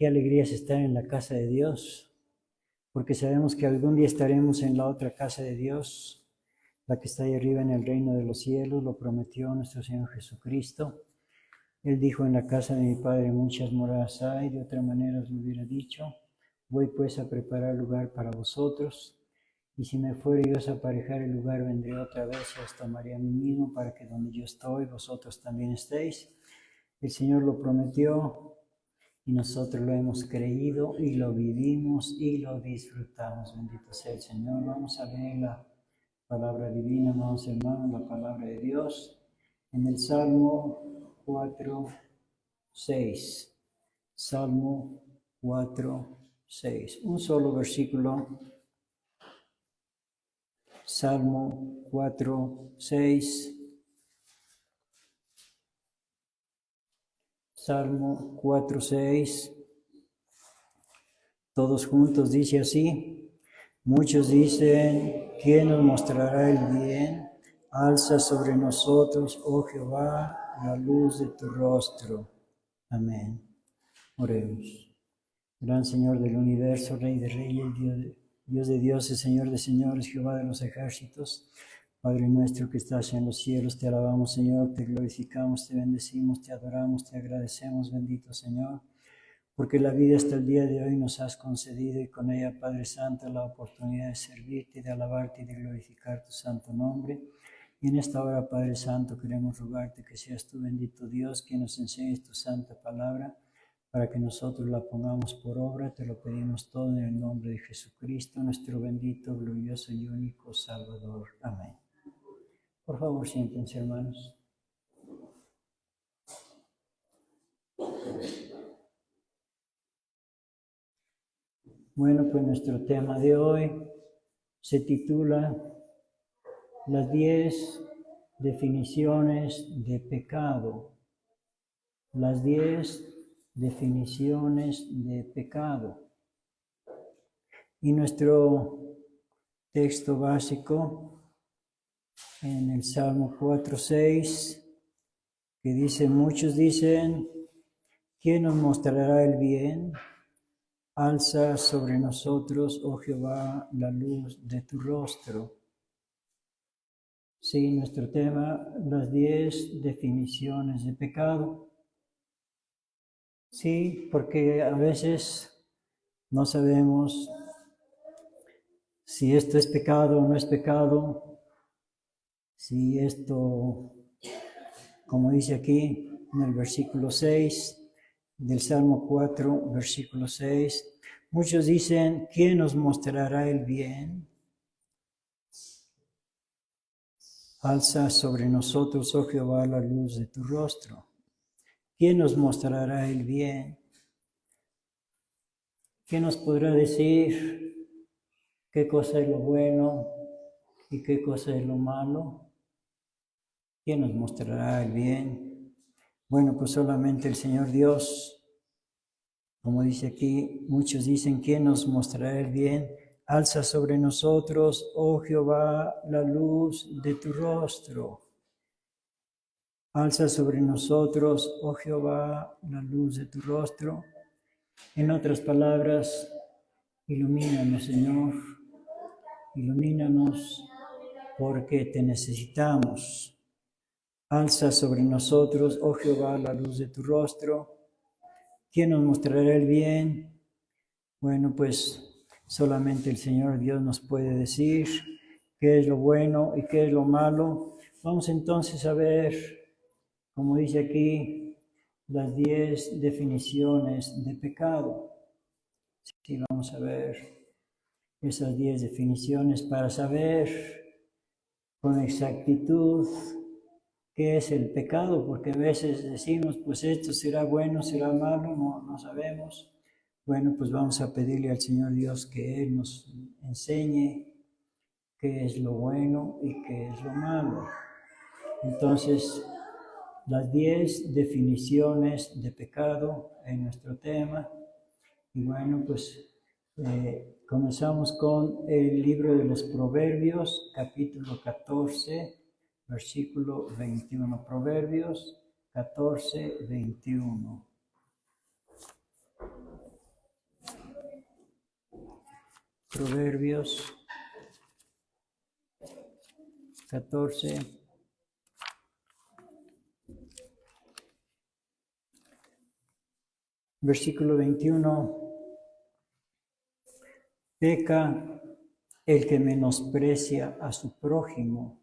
Qué alegría es estar en la casa de Dios, porque sabemos que algún día estaremos en la otra casa de Dios, la que está ahí arriba en el reino de los cielos. Lo prometió nuestro Señor Jesucristo. Él dijo: en la casa de mi Padre muchas moradas hay. De otra manera os lo hubiera dicho. Voy pues a preparar lugar para vosotros. Y si me fuere yo a aparejar el lugar, vendré otra vez y os tomaré a mí mismo, para que donde yo estoy, vosotros también estéis. El Señor lo prometió y nosotros lo hemos creído y lo vivimos y lo disfrutamos. Bendito sea el Señor. Vamos a leer la palabra divina, amados hermanos, la palabra de Dios, en el Salmo 4:6. Salmo 4:6. Un solo versículo. Salmo 4:6. Salmo 4:6. Todos juntos dice así. Muchos dicen: ¿quién nos mostrará el bien? Alza sobre nosotros, oh Jehová, la luz de tu rostro. Amén. Oremos. Gran Señor del universo, Rey de reyes, Dios de dioses, Señor de señores, Jehová de los ejércitos, Padre nuestro que estás en los cielos, te alabamos, Señor, te glorificamos, te bendecimos, te adoramos, te agradecemos, bendito Señor, porque la vida hasta el día de hoy nos has concedido, y con ella, Padre Santo, la oportunidad de servirte, de alabarte y de glorificar tu santo nombre. Y en esta hora, Padre Santo, queremos rogarte que seas tú, bendito Dios, quien nos enseñes tu santa palabra, para que nosotros la pongamos por obra. Te lo pedimos todo en el nombre de Jesucristo, nuestro bendito, glorioso y único Salvador. Amén. Por favor, siéntense, hermanos. Bueno, pues nuestro tema de hoy se titula Las 10 definiciones de pecado. Las 10 definiciones de pecado. Y nuestro texto básico en el Salmo 4:6, que dice: muchos dicen: ¿quién nos mostrará el bien? Alza sobre nosotros, oh Jehová, la luz de tu rostro. Sí, nuestro tema, las 10 definiciones de pecado. Sí, porque a veces no sabemos si esto es pecado o no es pecado, si esto, como dice aquí en el versículo 6 del Salmo 4, versículo 6, muchos dicen: ¿quién nos mostrará el bien? Alza sobre nosotros, oh Jehová, la luz de tu rostro. ¿Quién nos mostrará el bien? ¿Quién nos podrá decir qué cosa es lo bueno y qué cosa es lo malo? ¿Quién nos mostrará el bien? Bueno, pues solamente el Señor Dios. Como dice aquí, muchos dicen: ¿quién nos mostrará el bien? Alza sobre nosotros, oh Jehová, la luz de tu rostro. Alza sobre nosotros, oh Jehová, la luz de tu rostro. En otras palabras, ilumínanos, Señor. Ilumínanos porque te necesitamos. Alza sobre nosotros, oh Jehová, la luz de tu rostro. ¿Quién nos mostrará el bien? Bueno, pues solamente el Señor Dios nos puede decir qué es lo bueno y qué es lo malo. Vamos entonces a ver, como dice aquí, las 10 definiciones de pecado. Sí, vamos a ver esas 10 definiciones para saber con exactitud qué es el pecado, porque a veces decimos: pues esto será bueno, será malo, no sabemos. Bueno, pues vamos a pedirle al Señor Dios que Él nos enseñe qué es lo bueno y qué es lo malo. Entonces, las 10 definiciones de pecado en nuestro tema. Y bueno, pues comenzamos con el libro de los Proverbios, capítulo 14, versículo 21. Proverbios 14, 21. Proverbios 14. Versículo 21. Peca el que menosprecia a su prójimo,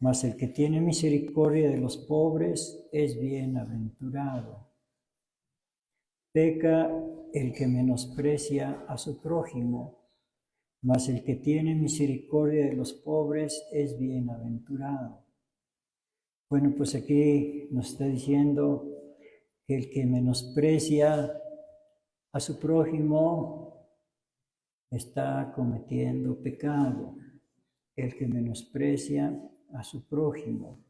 mas el que tiene misericordia de los pobres es bienaventurado. Peca el que menosprecia a su prójimo, mas el que tiene misericordia de los pobres es bienaventurado. Bueno, pues aquí nos está diciendo que el que menosprecia a su prójimo está cometiendo pecado. El que menosprecia a su prójimo.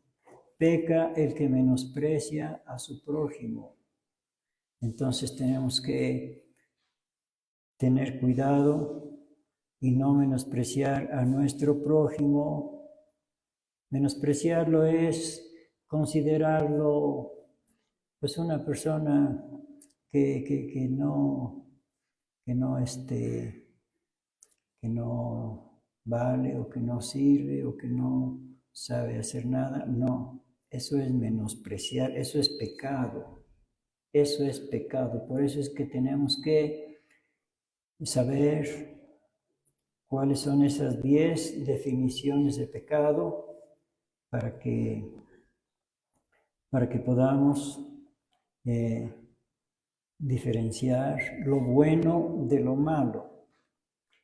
Peca el que menosprecia a su prójimo. Entonces tenemos que tener cuidado y no menospreciar a nuestro prójimo. Menospreciarlo es considerarlo pues una persona que no vale o que no sirve o que no sabe hacer nada. No, eso es menospreciar, eso es pecado. Eso es pecado. Por eso es que tenemos que saber cuáles son esas 10 definiciones de pecado para que podamos diferenciar lo bueno de lo malo.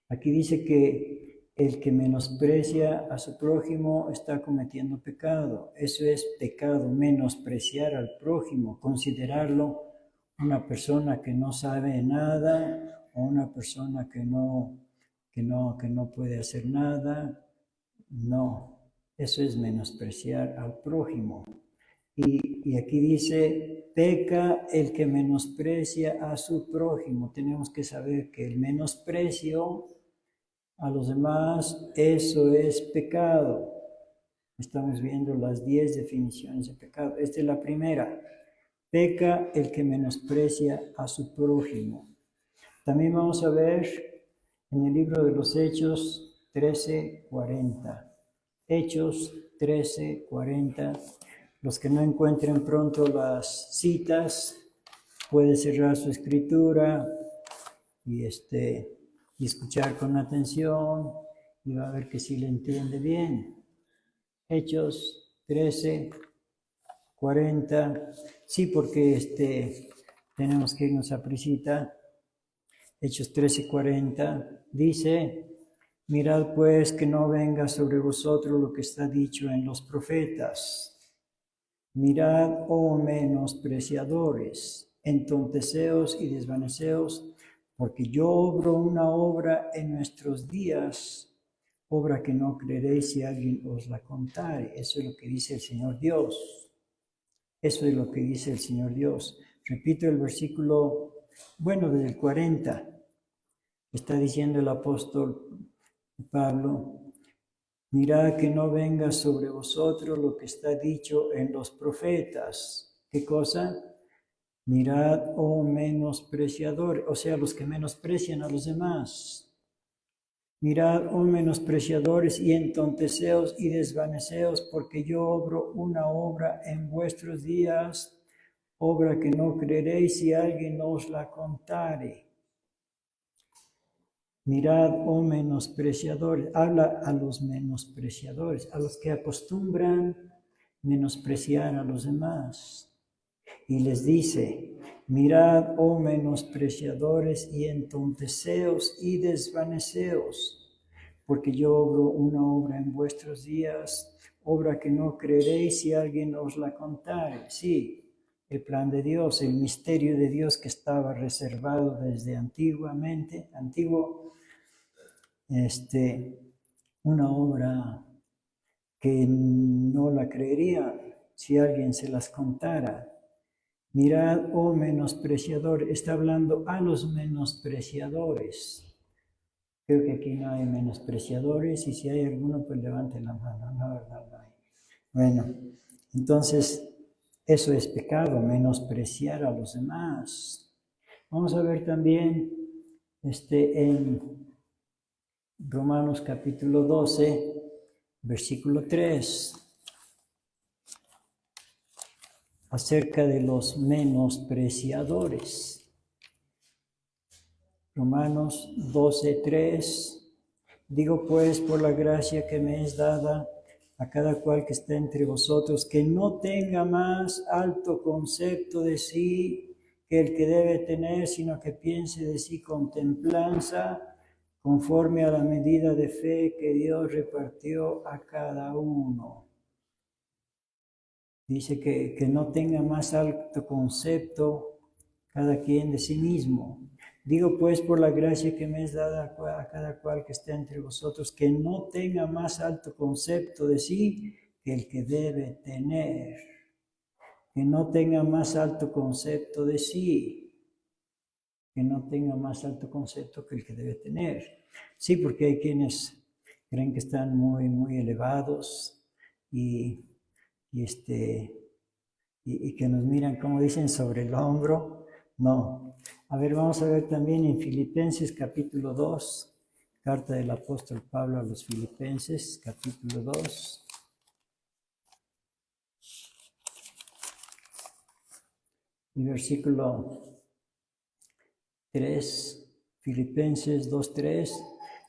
Aquí dice que el que menosprecia a su prójimo está cometiendo pecado. Eso es pecado, menospreciar al prójimo, considerarlo una persona que no sabe nada o una persona que no puede hacer nada. No, eso es menospreciar al prójimo. Y aquí dice, peca el que menosprecia a su prójimo. Tenemos que saber que el menosprecio a los demás, eso es pecado. Estamos viendo las 10 definiciones de pecado. Esta es la primera. Peca el que menosprecia a su prójimo. También vamos a ver en el libro de los Hechos 13:40. Hechos 13:40. Los que no encuentren pronto las citas, puede cerrar su escritura y escuchar con atención y va a ver que sí le entiende bien. Hechos 13:40. Sí, porque tenemos que irnos a prisita. Hechos 13:40 dice: mirad pues que no venga sobre vosotros lo que está dicho en los profetas. Mirad, oh menospreciadores, entonteceos y desvaneceos, porque yo obro una obra en nuestros días, obra que no creeréis si alguien os la contare. Eso es lo que dice el Señor Dios. Eso es lo que dice el Señor Dios. Repito el versículo, desde el 40, está diciendo el apóstol Pablo: mirad que no venga sobre vosotros lo que está dicho en los profetas. ¿Qué cosa? Mirad, oh menospreciadores, o sea, los que menosprecian a los demás. Mirad, oh menospreciadores, y entonteceos y desvaneceos, porque yo obro una obra en vuestros días, obra que no creeréis si alguien os la contare. Mirad, oh menospreciadores, habla a los menospreciadores, a los que acostumbran menospreciar a los demás. Y les dice: mirad, oh menospreciadores, y entonteceos y desvaneceos, porque yo obro una obra en vuestros días, obra que no creeréis si alguien os la contare. Sí, el plan de Dios, el misterio de Dios que estaba reservado desde antiguo, una obra que no la creerían si alguien se las contara. Mirad, oh menospreciador, está hablando a los menospreciadores. Creo que aquí no hay menospreciadores, y si hay alguno, pues levanten la mano. No, verdad, no hay. Bueno, entonces, eso es pecado, menospreciar a los demás. Vamos a ver también en Romanos capítulo 12, versículo 3, acerca de los menospreciadores. Romanos 12, 3. Digo pues, por la gracia que me es dada a cada cual que está entre vosotros, que no tenga más alto concepto de sí que el que debe tener, sino que piense de sí con templanza, conforme a la medida de fe que Dios repartió a cada uno. Dice que no tenga más alto concepto cada quien de sí mismo. Digo pues por la gracia que me es dada a cada cual que esté entre vosotros, que no tenga más alto concepto de sí que el que debe tener. Que no tenga más alto concepto de sí. Que no tenga más alto concepto que el que debe tener. Sí, porque hay quienes creen que están muy, muy elevados y que nos miran, como dicen, sobre el hombro. No. A ver, vamos a ver también en Filipenses capítulo 2, carta del apóstol Pablo a los Filipenses, capítulo 2. Y versículo 3, Filipenses 2:3.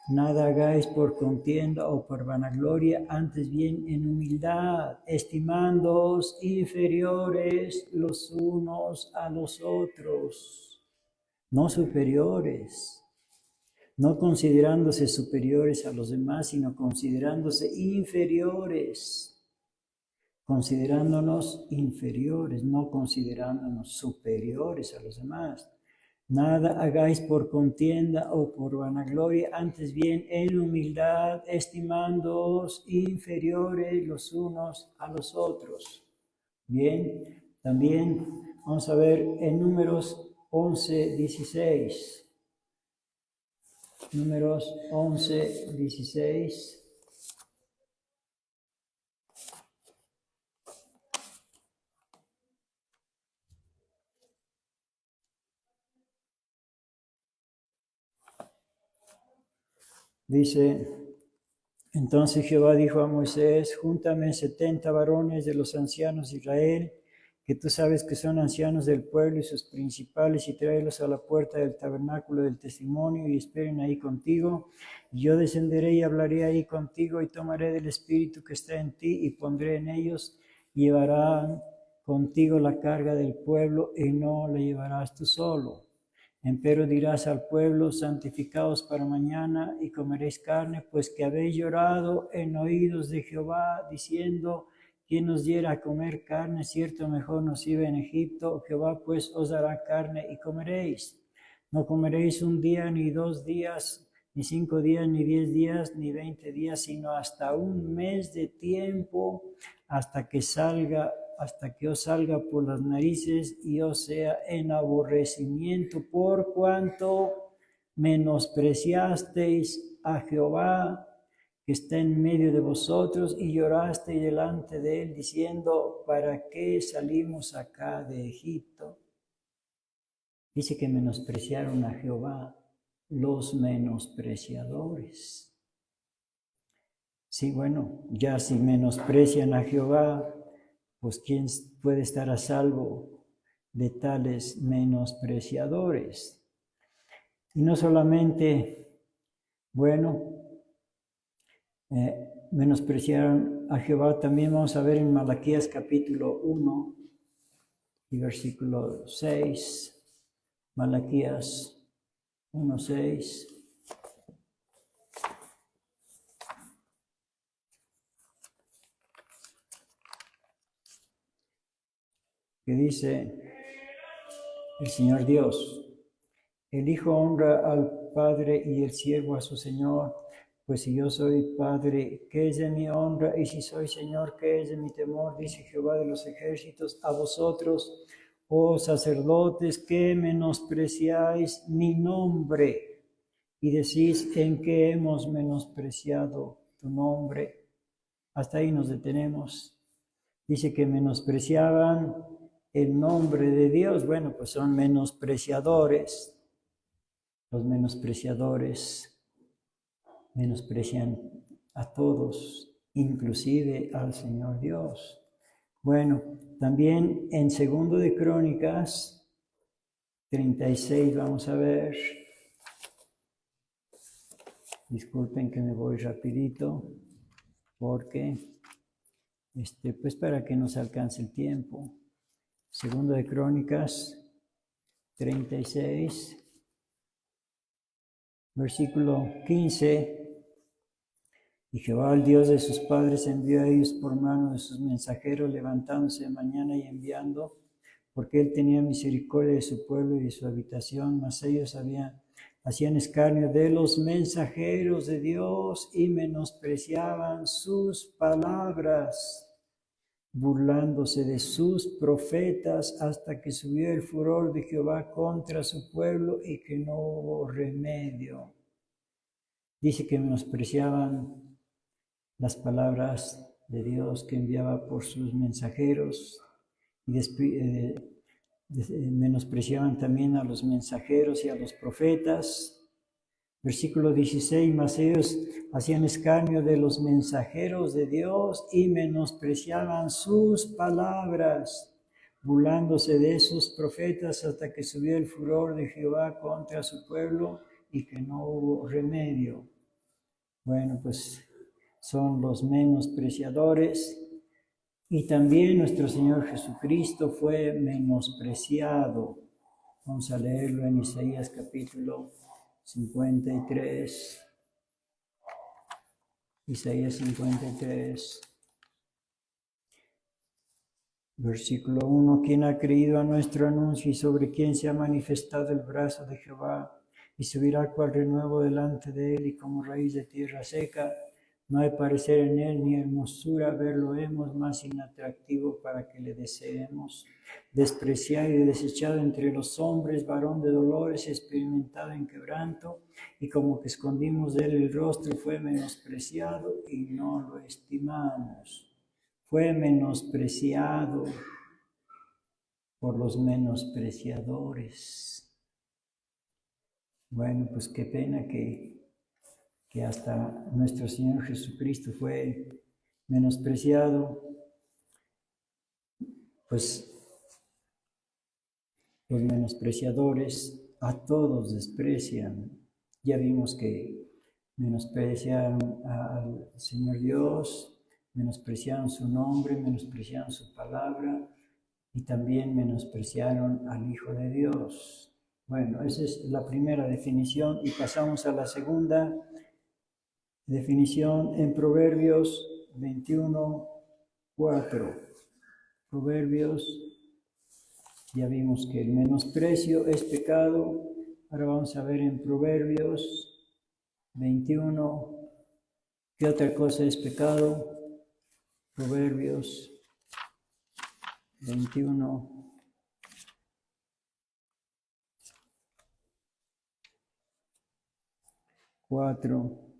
Nada hagáis por contienda o por vanagloria, antes bien en humildad, estimándoos inferiores los unos a los otros, no superiores, no considerándose superiores a los demás, sino considerándose inferiores, considerándonos inferiores, no considerándonos superiores a los demás. Nada hagáis por contienda o por vanagloria, antes bien en humildad, estimándoos inferiores los unos a los otros. Bien, también vamos a ver en Números 11, 16. Números 11, 16. Dice, entonces Jehová dijo a Moisés, júntame 70 varones de los ancianos de Israel, que tú sabes que son ancianos del pueblo y sus principales, y tráelos a la puerta del tabernáculo del testimonio y esperen ahí contigo. Y yo descenderé y hablaré ahí contigo y tomaré del espíritu que está en ti y pondré en ellos, y llevarán contigo la carga del pueblo y no la llevarás tú solo. Empero dirás al pueblo, santificaos para mañana y comeréis carne, pues que habéis llorado en oídos de Jehová, diciendo, ¿quién nos diera a comer carne? Cierto, mejor nos iba en Egipto. Jehová pues os dará carne y comeréis. No comeréis un día, ni 2 días, ni 5 días, ni 10 días, ni 20 días, sino hasta un mes de tiempo, hasta que os salga por las narices y os sea en aborrecimiento, por cuanto menospreciasteis a Jehová, que está en medio de vosotros, y llorasteis delante de él, diciendo, ¿para qué salimos acá de Egipto? Dice que menospreciaron a Jehová los menospreciadores. Sí, bueno, ya si menosprecian a Jehová, pues ¿quién puede estar a salvo de tales menospreciadores? Y no solamente, bueno, menospreciaron a Jehová, también vamos a ver en Malaquías capítulo 1 y versículo 6, Malaquías 1:6. Que dice el Señor Dios, el Hijo honra al Padre y el siervo a su Señor, pues si yo soy Padre, ¿qué es de mi honra? Y si soy Señor, ¿qué es de mi temor? Dice Jehová de los ejércitos, a vosotros, oh sacerdotes, que menospreciáis mi nombre, y decís, ¿en qué hemos menospreciado tu nombre? Hasta ahí nos detenemos. Dice que menospreciaban el nombre de Dios. Bueno, pues son menospreciadores. Los menospreciadores menosprecian a todos, inclusive al Señor Dios. Bueno, también en 2 de Crónicas 36 vamos a ver. Disculpen que me voy rapidito, porque pues para que nos alcance el tiempo. 2 de Crónicas 36, versículo 15. Y Jehová, el Dios de sus padres, envió a ellos por mano de sus mensajeros, levantándose de mañana y enviando, porque él tenía misericordia de su pueblo y de su habitación, mas ellos hacían escarnio de los mensajeros de Dios y menospreciaban sus palabras, burlándose de sus profetas, hasta que subió el furor de Jehová contra su pueblo y que no hubo remedio. Dice que menospreciaban las palabras de Dios que enviaba por sus mensajeros y menospreciaban también a los mensajeros y a los profetas. Versículo 16, mas ellos hacían escarnio de los mensajeros de Dios y menospreciaban sus palabras, burlándose de sus profetas, hasta que subió el furor de Jehová contra su pueblo y que no hubo remedio. Bueno, pues son los menospreciadores. Y también nuestro Señor Jesucristo fue menospreciado. Vamos a leerlo en Isaías capítulo 53. Isaías 53, versículo 1. ¿Quién ha creído a nuestro anuncio y sobre quién se ha manifestado el brazo de Jehová? Y subirá cual renuevo delante de él y como raíz de tierra seca. No hay parecer en él ni hermosura, verlo hemos más inatractivo para que le deseemos. Despreciado y desechado entre los hombres, varón de dolores, experimentado en quebranto, y como que escondimos de él el rostro, fue menospreciado y no lo estimamos. Fue menospreciado por los menospreciadores. Bueno, pues qué pena que hasta nuestro Señor Jesucristo fue menospreciado, pues los menospreciadores a todos desprecian. Ya vimos que menospreciaron al Señor Dios, menospreciaron su nombre, menospreciaron su palabra y también menospreciaron al Hijo de Dios. Bueno, esa es la primera definición y pasamos a la segunda definición en Proverbios 21:4. Proverbios, ya vimos que el menosprecio es pecado. Ahora vamos a ver en Proverbios 21, ¿qué otra cosa es pecado? Proverbios 21:4.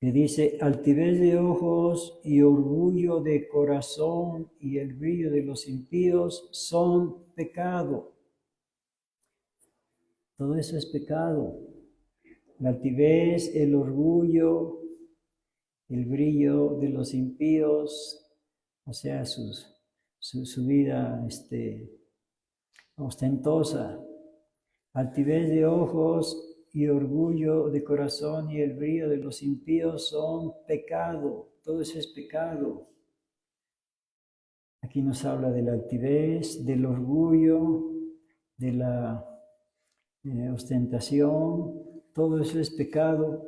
que dice, altivez de ojos y orgullo de corazón y el brillo de los impíos son pecado. Todo eso es pecado. La altivez, el orgullo, el brillo de los impíos, o sea, su vida ostentosa. Altivez de ojos y orgullo de corazón y el brillo de los impíos son pecado. Todo eso es pecado. Aquí nos habla de la altivez, del orgullo, de la ostentación. Todo eso es pecado.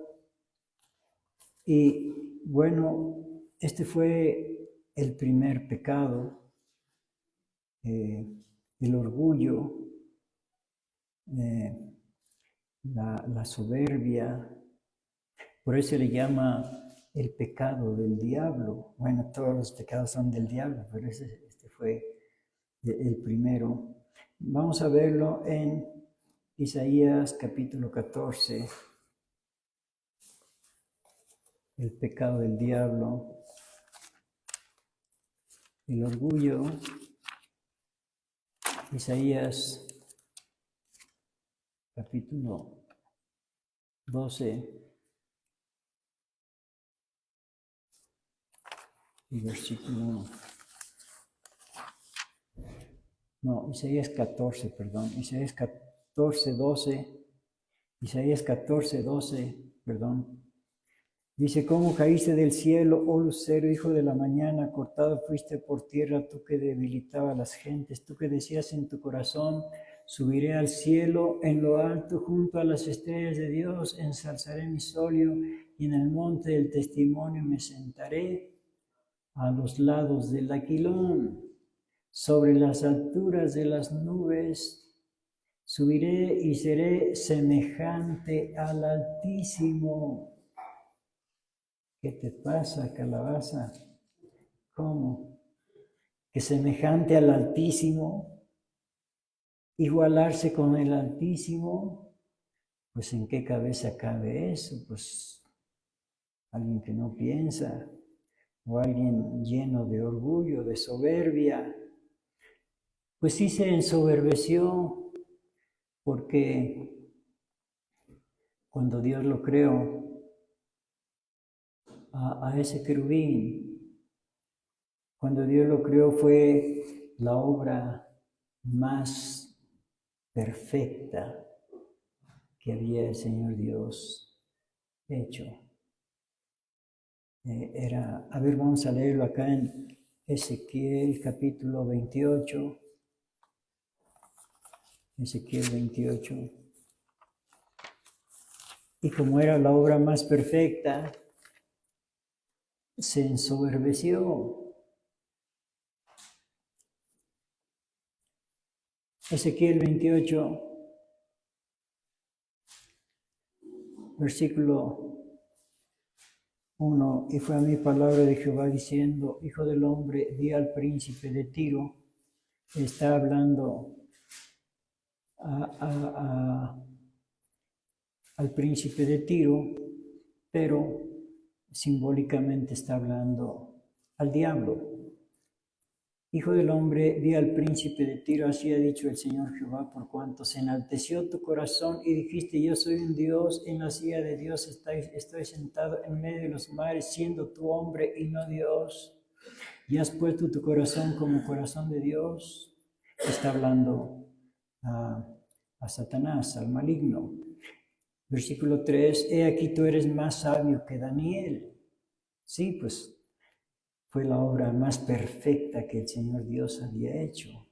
Y bueno, este fue el primer pecado, el orgullo, la soberbia. Por eso le llama el pecado del diablo. Bueno, todos los pecados son del diablo, pero este fue el primero. Vamos a verlo en Isaías capítulo 14. El pecado del diablo, el orgullo. Isaías capítulo 12. y versículo... No, Isaías 14, perdón. Isaías 14, 12. Isaías 14, 12, perdón. Dice, ¿cómo caíste del cielo, oh lucero, hijo de la mañana? Cortado fuiste por tierra, tú que debilitaba a las gentes, tú que decías en tu corazón, subiré al cielo, en lo alto, junto a las estrellas de Dios, ensalzaré mi solio, y en el monte del testimonio me sentaré a los lados del aquilón, sobre las alturas de las nubes, subiré y seré semejante al Altísimo. ¿Qué te pasa, calabaza? ¿Cómo? Que semejante al Altísimo, igualarse con el Altísimo, pues ¿en qué cabeza cabe eso? Pues alguien que no piensa, o alguien lleno de orgullo, de soberbia. Pues sí se ensoberbeció, porque cuando Dios lo creó, a ese querubín, cuando Dios lo creó fue la obra más perfecta que había el Señor Dios hecho. A ver, vamos a leerlo acá en Ezequiel capítulo 28. Ezequiel 28. Y como era la obra más perfecta, se ensoberbeció. Ezequiel 28, versículo 1. Y fue a mí palabra de Jehová diciendo, hijo del hombre, di al príncipe de Tiro. Está hablando al príncipe de Tiro, pero simbólicamente está hablando al diablo. Hijo del hombre, di al príncipe de Tiro, así ha dicho el Señor Jehová, por cuanto se enalteció tu corazón y dijiste, yo soy un Dios, en la silla de Dios estoy sentado en medio de los mares, siendo tu hombre y no Dios, y has puesto tu corazón como corazón de Dios. Está hablando a Satanás, al maligno. Versículo 3, he aquí tú eres más sabio que Daniel. Sí, pues fue la obra más perfecta que el Señor Dios había hecho,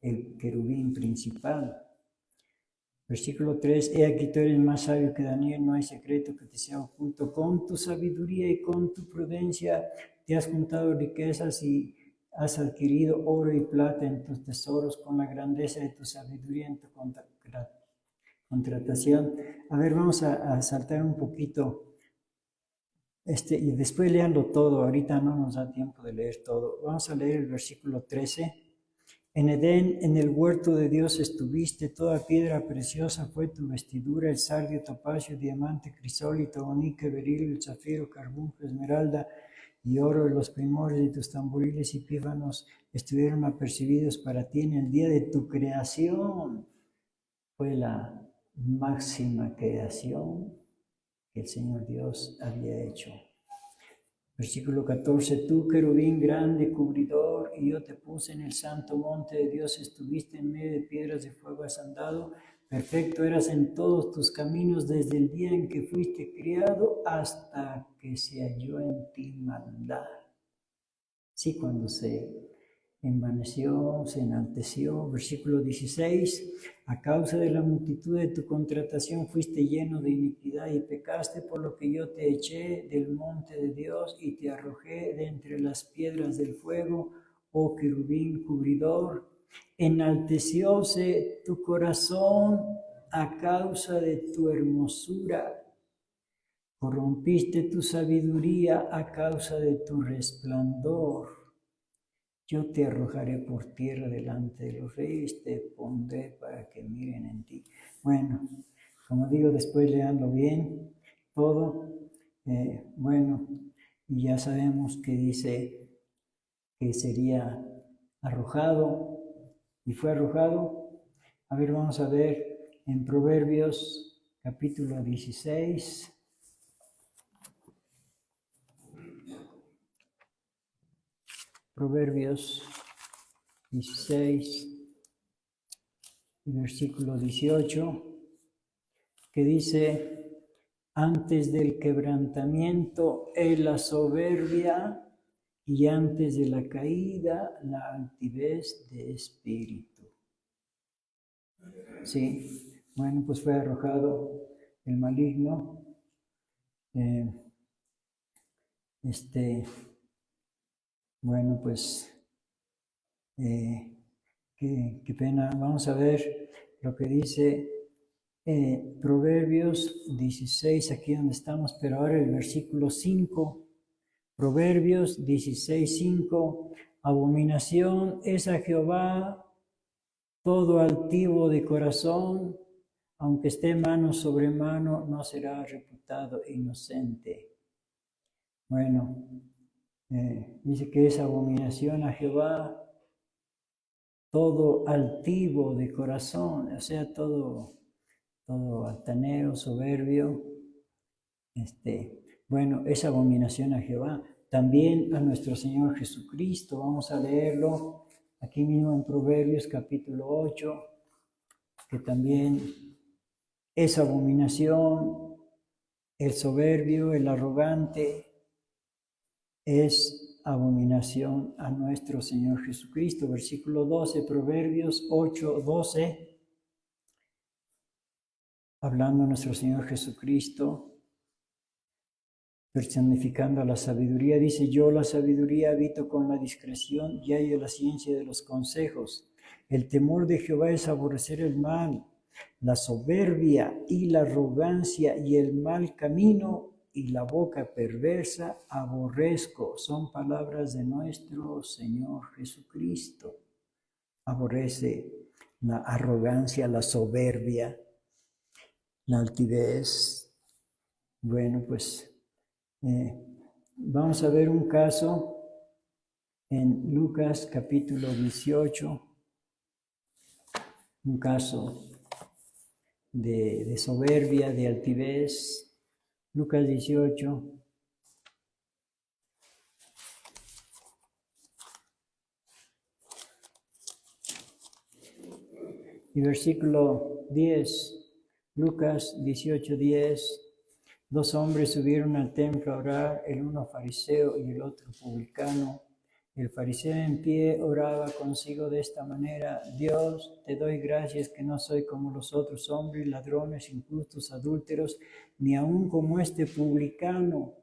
el querubín principal. Versículo 3, he aquí tú eres más sabio que Daniel, no hay secreto que te sea oculto. Con tu sabiduría y con tu prudencia te has juntado riquezas y has adquirido oro y plata en tus tesoros con la grandeza de tu sabiduría en tu contratación. A ver, vamos a saltar un poquito. Y después leanlo todo, ahorita no nos da tiempo de leer todo. Vamos a leer el versículo 13. En Edén, en el huerto de Dios estuviste, toda piedra preciosa fue tu vestidura, el sardio, topacio, diamante, crisólito, onique, berilio, el zafiro, carbunco, esmeralda y oro, los primores de tus tamboriles y pífanos estuvieron apercibidos para ti en el día de tu creación. Fue la máxima creación que el Señor Dios había hecho. Versículo 14, tú querubín grande, cubridor, y yo te puse en el santo monte de Dios, estuviste en medio de piedras de fuego, has andado, perfecto eras en todos tus caminos desde el día en que fuiste criado hasta que se halló en ti maldad. Sí, cuando se envaneció, se enalteció. Versículo 16, a causa de la multitud de tu contratación fuiste lleno de iniquidad y pecaste, por lo que yo te eché del monte de Dios y te arrojé de entre las piedras del fuego, oh querubín cubridor. Enaltecióse tu corazón a causa de tu hermosura. Corrompiste tu sabiduría a causa de tu resplandor. Yo te arrojaré por tierra delante de los reyes, te pondré para que miren en ti. Bueno, como digo, después leanlo bien, todo. Bueno, y ya sabemos que dice que sería arrojado, y fue arrojado. A ver, vamos a ver en Proverbios capítulo 16. Proverbios 16, versículo 18, que dice: antes del quebrantamiento es la soberbia, y antes de la caída la altivez de espíritu. Sí, bueno, pues fue arrojado el maligno. Bueno, pues qué pena. Vamos a ver lo que dice Proverbios 16, aquí donde estamos, pero ahora el versículo 5. Proverbios 16, 5. Abominación es a Jehová todo altivo de corazón, aunque esté mano sobre mano, no será reputado inocente. Bueno, dice que es abominación a Jehová todo altivo de corazón, o sea, todo altanero, soberbio. Bueno, es abominación a Jehová. También a nuestro Señor Jesucristo. Vamos a leerlo aquí mismo en Proverbios capítulo 8, que también es abominación. El soberbio, el arrogante, es abominación a nuestro Señor Jesucristo. Versículo 12, Proverbios 8, 12. Hablando a nuestro Señor Jesucristo, personificando a la sabiduría, dice: yo la sabiduría habito con la discreción y hallo la ciencia de los consejos. El temor de Jehová es aborrecer el mal, la soberbia y la arrogancia y el mal camino y la boca perversa aborrezco. Son palabras de nuestro Señor Jesucristo. Aborrece la arrogancia, la soberbia, la altivez. Bueno, pues vamos a ver un caso en Lucas capítulo 18, un caso de soberbia, de altivez. Lucas 18. Y versículo 10. Lucas 18, 10. Dos hombres subieron al templo a orar, el uno fariseo y el otro publicano. El fariseo en pie oraba consigo de esta manera: Dios, te doy gracias que no soy como los otros hombres, ladrones, injustos, adúlteros, ni aun como este publicano.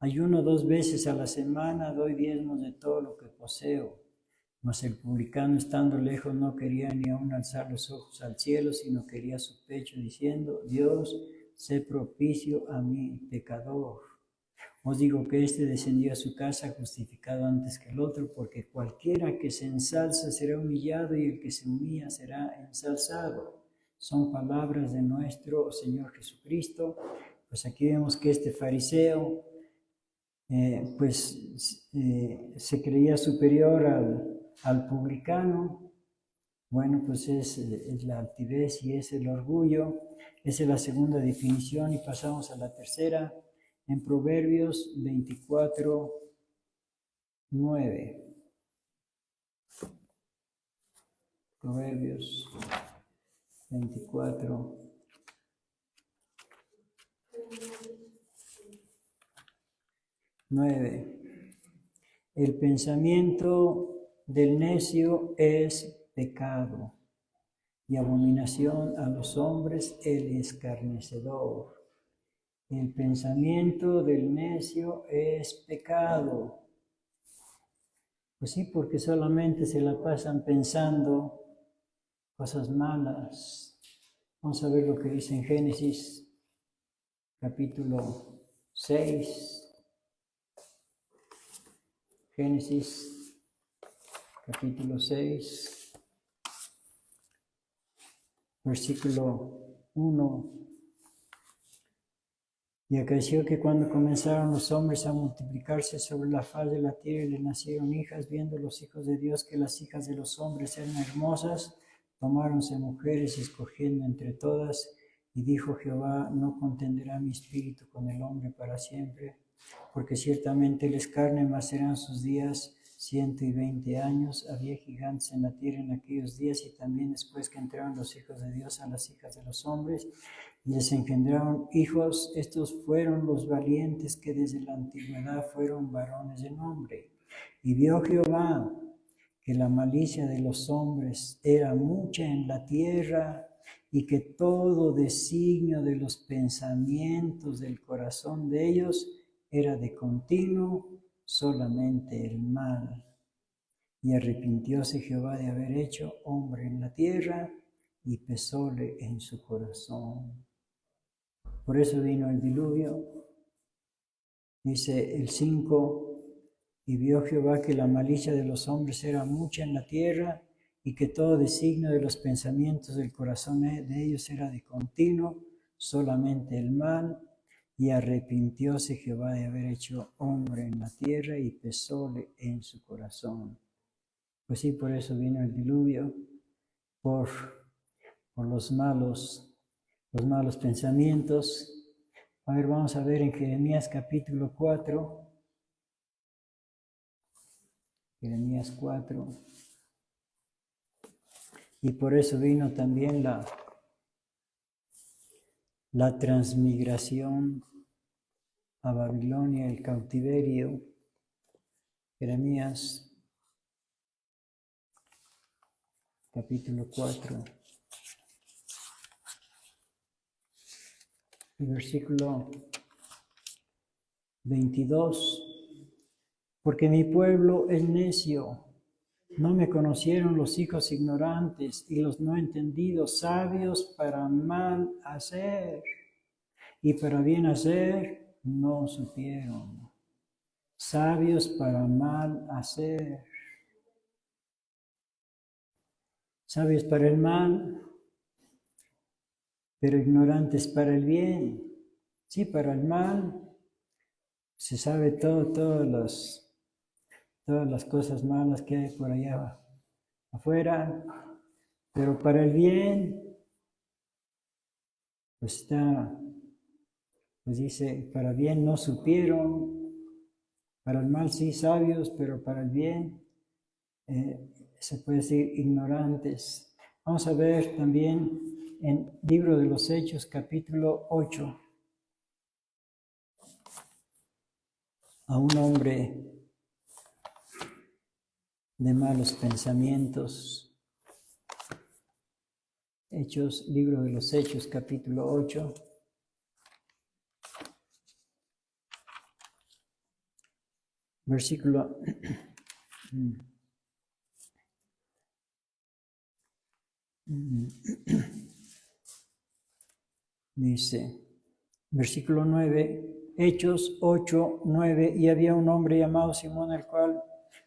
Ayuno 2 veces a la semana, doy diezmos de todo lo que poseo. Mas el publicano, estando lejos, no quería ni aun alzar los ojos al cielo, sino quería su pecho, diciendo: Dios, sé propicio a mí, pecador. Os digo que éste descendió a su casa justificado antes que el otro, porque cualquiera que se ensalza será humillado, y el que se humilla será ensalzado. Son palabras de nuestro Señor Jesucristo. Pues aquí vemos que este fariseo se creía superior al publicano. Bueno, pues es la altivez y es el orgullo. Esa es la segunda definición, y pasamos a la tercera en Proverbios 24, 9. Proverbios 24, 9. El pensamiento del necio es pecado, y abominación a los hombres el escarnecedor. El pensamiento del necio es pecado. Pues sí, porque solamente se la pasan pensando cosas malas. Vamos a ver lo que dice en Génesis capítulo 6. Génesis capítulo 6, versículo 1. Y aconteció que cuando comenzaron los hombres a multiplicarse sobre la faz de la tierra y le nacieron hijas, viendo los hijos de Dios que las hijas de los hombres eran hermosas, tomáronse mujeres escogiendo entre todas. Y dijo Jehová: no contenderá mi espíritu con el hombre para siempre, porque ciertamente él es carne, mas serán sus días 120 años. Había gigantes en la tierra en aquellos días, y también después que entraron los hijos de Dios a las hijas de los hombres, y les engendraron hijos. Estos fueron los valientes que desde la antigüedad fueron varones de nombre. Y vio Jehová que la malicia de los hombres era mucha en la tierra, y que todo designio de los pensamientos del corazón de ellos era de continuo solamente el mal. Y arrepintióse Jehová de haber hecho hombre en la tierra, y pesóle en su corazón. Por eso vino el diluvio. Dice el 5, y vio Jehová que la malicia de los hombres era mucha en la tierra, y que todo designio de los pensamientos del corazón de ellos era de continuo solamente el mal. Y arrepintióse Jehová de haber hecho hombre en la tierra, y pesóle en su corazón. Pues sí, por eso vino el diluvio, por los malos pensamientos. A ver, vamos a ver en Jeremías capítulo 4. Jeremías 4. Y por eso vino también la transmigración a Babilonia, el cautiverio. Jeremías capítulo 4. El versículo 22. Porque mi pueblo es necio, no me conocieron los hijos ignorantes, y los no entendidos, sabios para mal hacer, y para bien hacer no supieron. Sabios para mal hacer. Sabios para el mal, pero ignorantes para el bien. Sí, para el mal se sabe todas las cosas malas que hay por allá afuera, pero para el bien, pues dice, para bien no supieron. Para el mal sí sabios, pero para el bien se puede decir ignorantes. Vamos a ver también en Libro de los Hechos, capítulo 8, a un hombre de malos pensamientos. Hechos, Libro de los Hechos, capítulo 8. Versículo dice, versículo 9, Hechos 8, 9, y había un hombre llamado Simón, el cual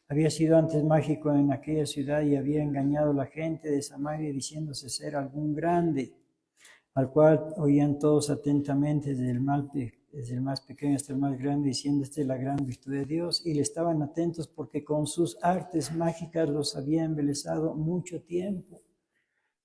había sido antes mágico en aquella ciudad, y había engañado a la gente de Samaria, diciéndose ser algún grande, al cual oían todos atentamente, desde el más pequeño hasta el más grande, diciendo, esta es la gran virtud de Dios, y le estaban atentos porque con sus artes mágicas los había embelesado mucho tiempo.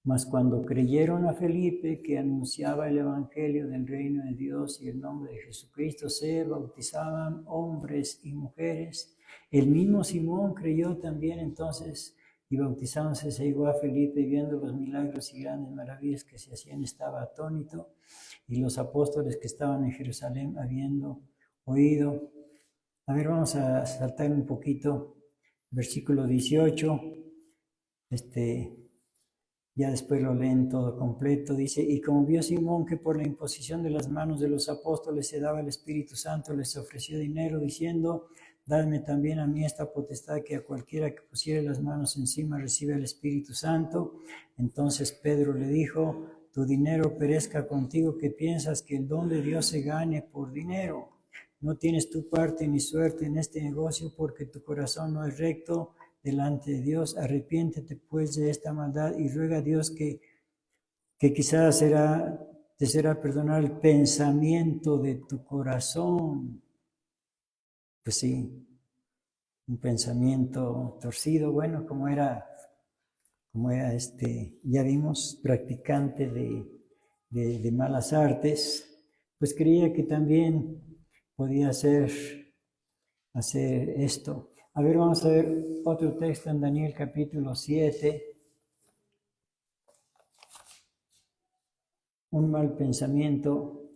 Mas cuando creyeron a Felipe, que anunciaba el evangelio del reino de Dios y el nombre de Jesucristo, se bautizaban hombres y mujeres. El mismo Simón creyó también entonces, y bautizándose se llegó a Felipe, y viendo los milagros y grandes maravillas que se hacían, estaba atónito. Y los apóstoles que estaban en Jerusalén, habiendo oído. A ver, vamos a saltar un poquito. Versículo 18. Ya después lo leen todo completo. Dice, y como vio Simón que por la imposición de las manos de los apóstoles se daba el Espíritu Santo, les ofreció dinero, diciendo, dadme también a mí esta potestad, que a cualquiera que pusiere las manos encima reciba el Espíritu Santo. Entonces Pedro le dijo, tu dinero perezca contigo, que piensas que el don de Dios se gane por dinero. No tienes tu parte ni suerte en este negocio, porque tu corazón no es recto delante de Dios. Arrepiéntete pues de esta maldad, y ruega a Dios que quizás te será perdonar el pensamiento de tu corazón. Pues sí, un pensamiento torcido, bueno, como era ya vimos, practicante de malas artes, pues creía que también podía hacer esto. A ver, vamos a ver otro texto en Daniel capítulo 7. Un mal pensamiento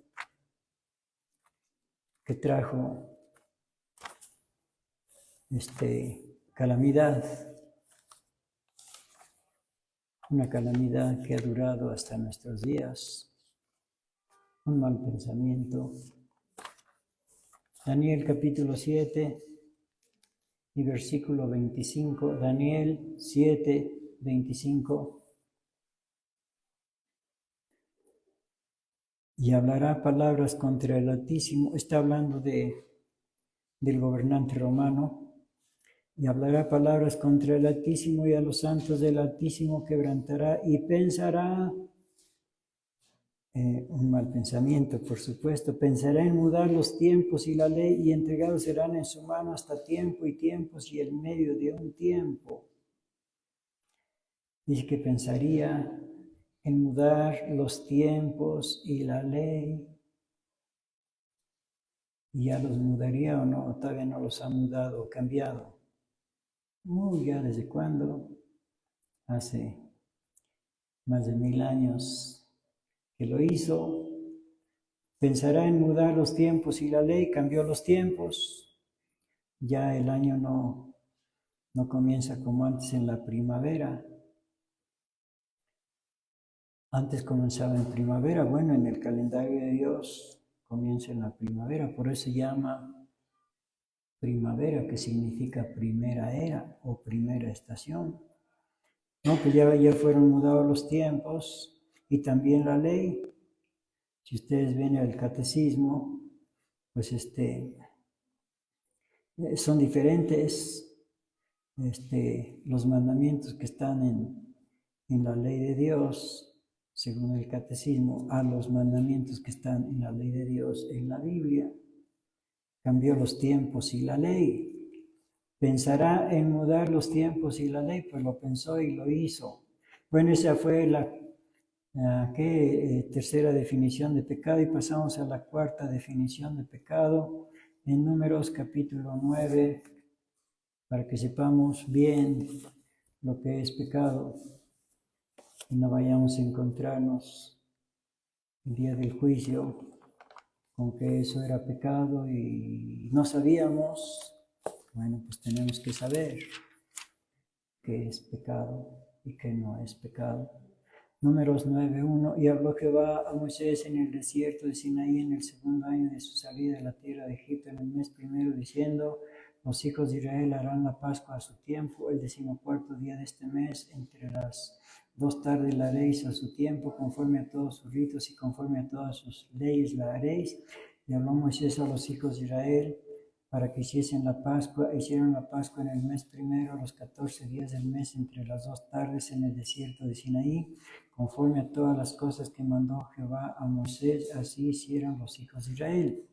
que trajo calamidad, una calamidad que ha durado hasta nuestros días, un mal pensamiento. Daniel capítulo 7 y versículo 25, Daniel 7, 25. Y hablará palabras contra el Altísimo, está hablando del gobernante romano, y hablará palabras contra el Altísimo y a los santos del Altísimo quebrantará y pensará, un mal pensamiento, por supuesto, pensará en mudar los tiempos y la ley y entregados serán en su mano hasta tiempo y tiempos y el medio de un tiempo. Dice que pensaría en mudar los tiempos y la ley. ¿Y ya los mudaría o no? Todavía no los ha mudado o cambiado. Ya desde cuándo, hace más de 1000 años que lo hizo. Pensará en mudar los tiempos y la ley cambió los tiempos. Ya el año no comienza como antes en la primavera. Antes comenzaba en primavera, bueno, en el calendario de Dios comienza en la primavera, por eso se llama primavera, que significa primera era o primera estación. No, pues ya fueron mudados los tiempos y también la ley. Si ustedes ven el catecismo, pues son diferentes los mandamientos que están en la ley de Dios, según el catecismo, a los mandamientos que están en la ley de Dios en la Biblia. Cambió los tiempos y la ley. Pensará en mudar los tiempos y la ley, pues lo pensó y lo hizo. Bueno, esa fue la tercera definición de pecado y pasamos a la cuarta definición de pecado en Números capítulo 9, para que sepamos bien lo que es pecado y no vayamos a encontrarnos el día del juicio con que eso era pecado y no sabíamos. Bueno, pues tenemos que saber qué es pecado y qué no es pecado. Números 9:1. Y habló Jehová a Moisés en el desierto de Sinaí en el segundo año de su salida de la tierra de Egipto, en el mes primero, diciendo: los hijos de Israel harán la Pascua a su tiempo, el 14º día de este mes, entre las 2 tardes la haréis a su tiempo, conforme a todos sus ritos y conforme a todas sus leyes la haréis. Y habló Moisés a los hijos de Israel para que hiciesen la Pascua. Hicieron la Pascua en el mes primero, los 14 días del mes, entre las 2 tardes, en el desierto de Sinaí, conforme a todas las cosas que mandó Jehová a Moisés, así hicieron los hijos de Israel.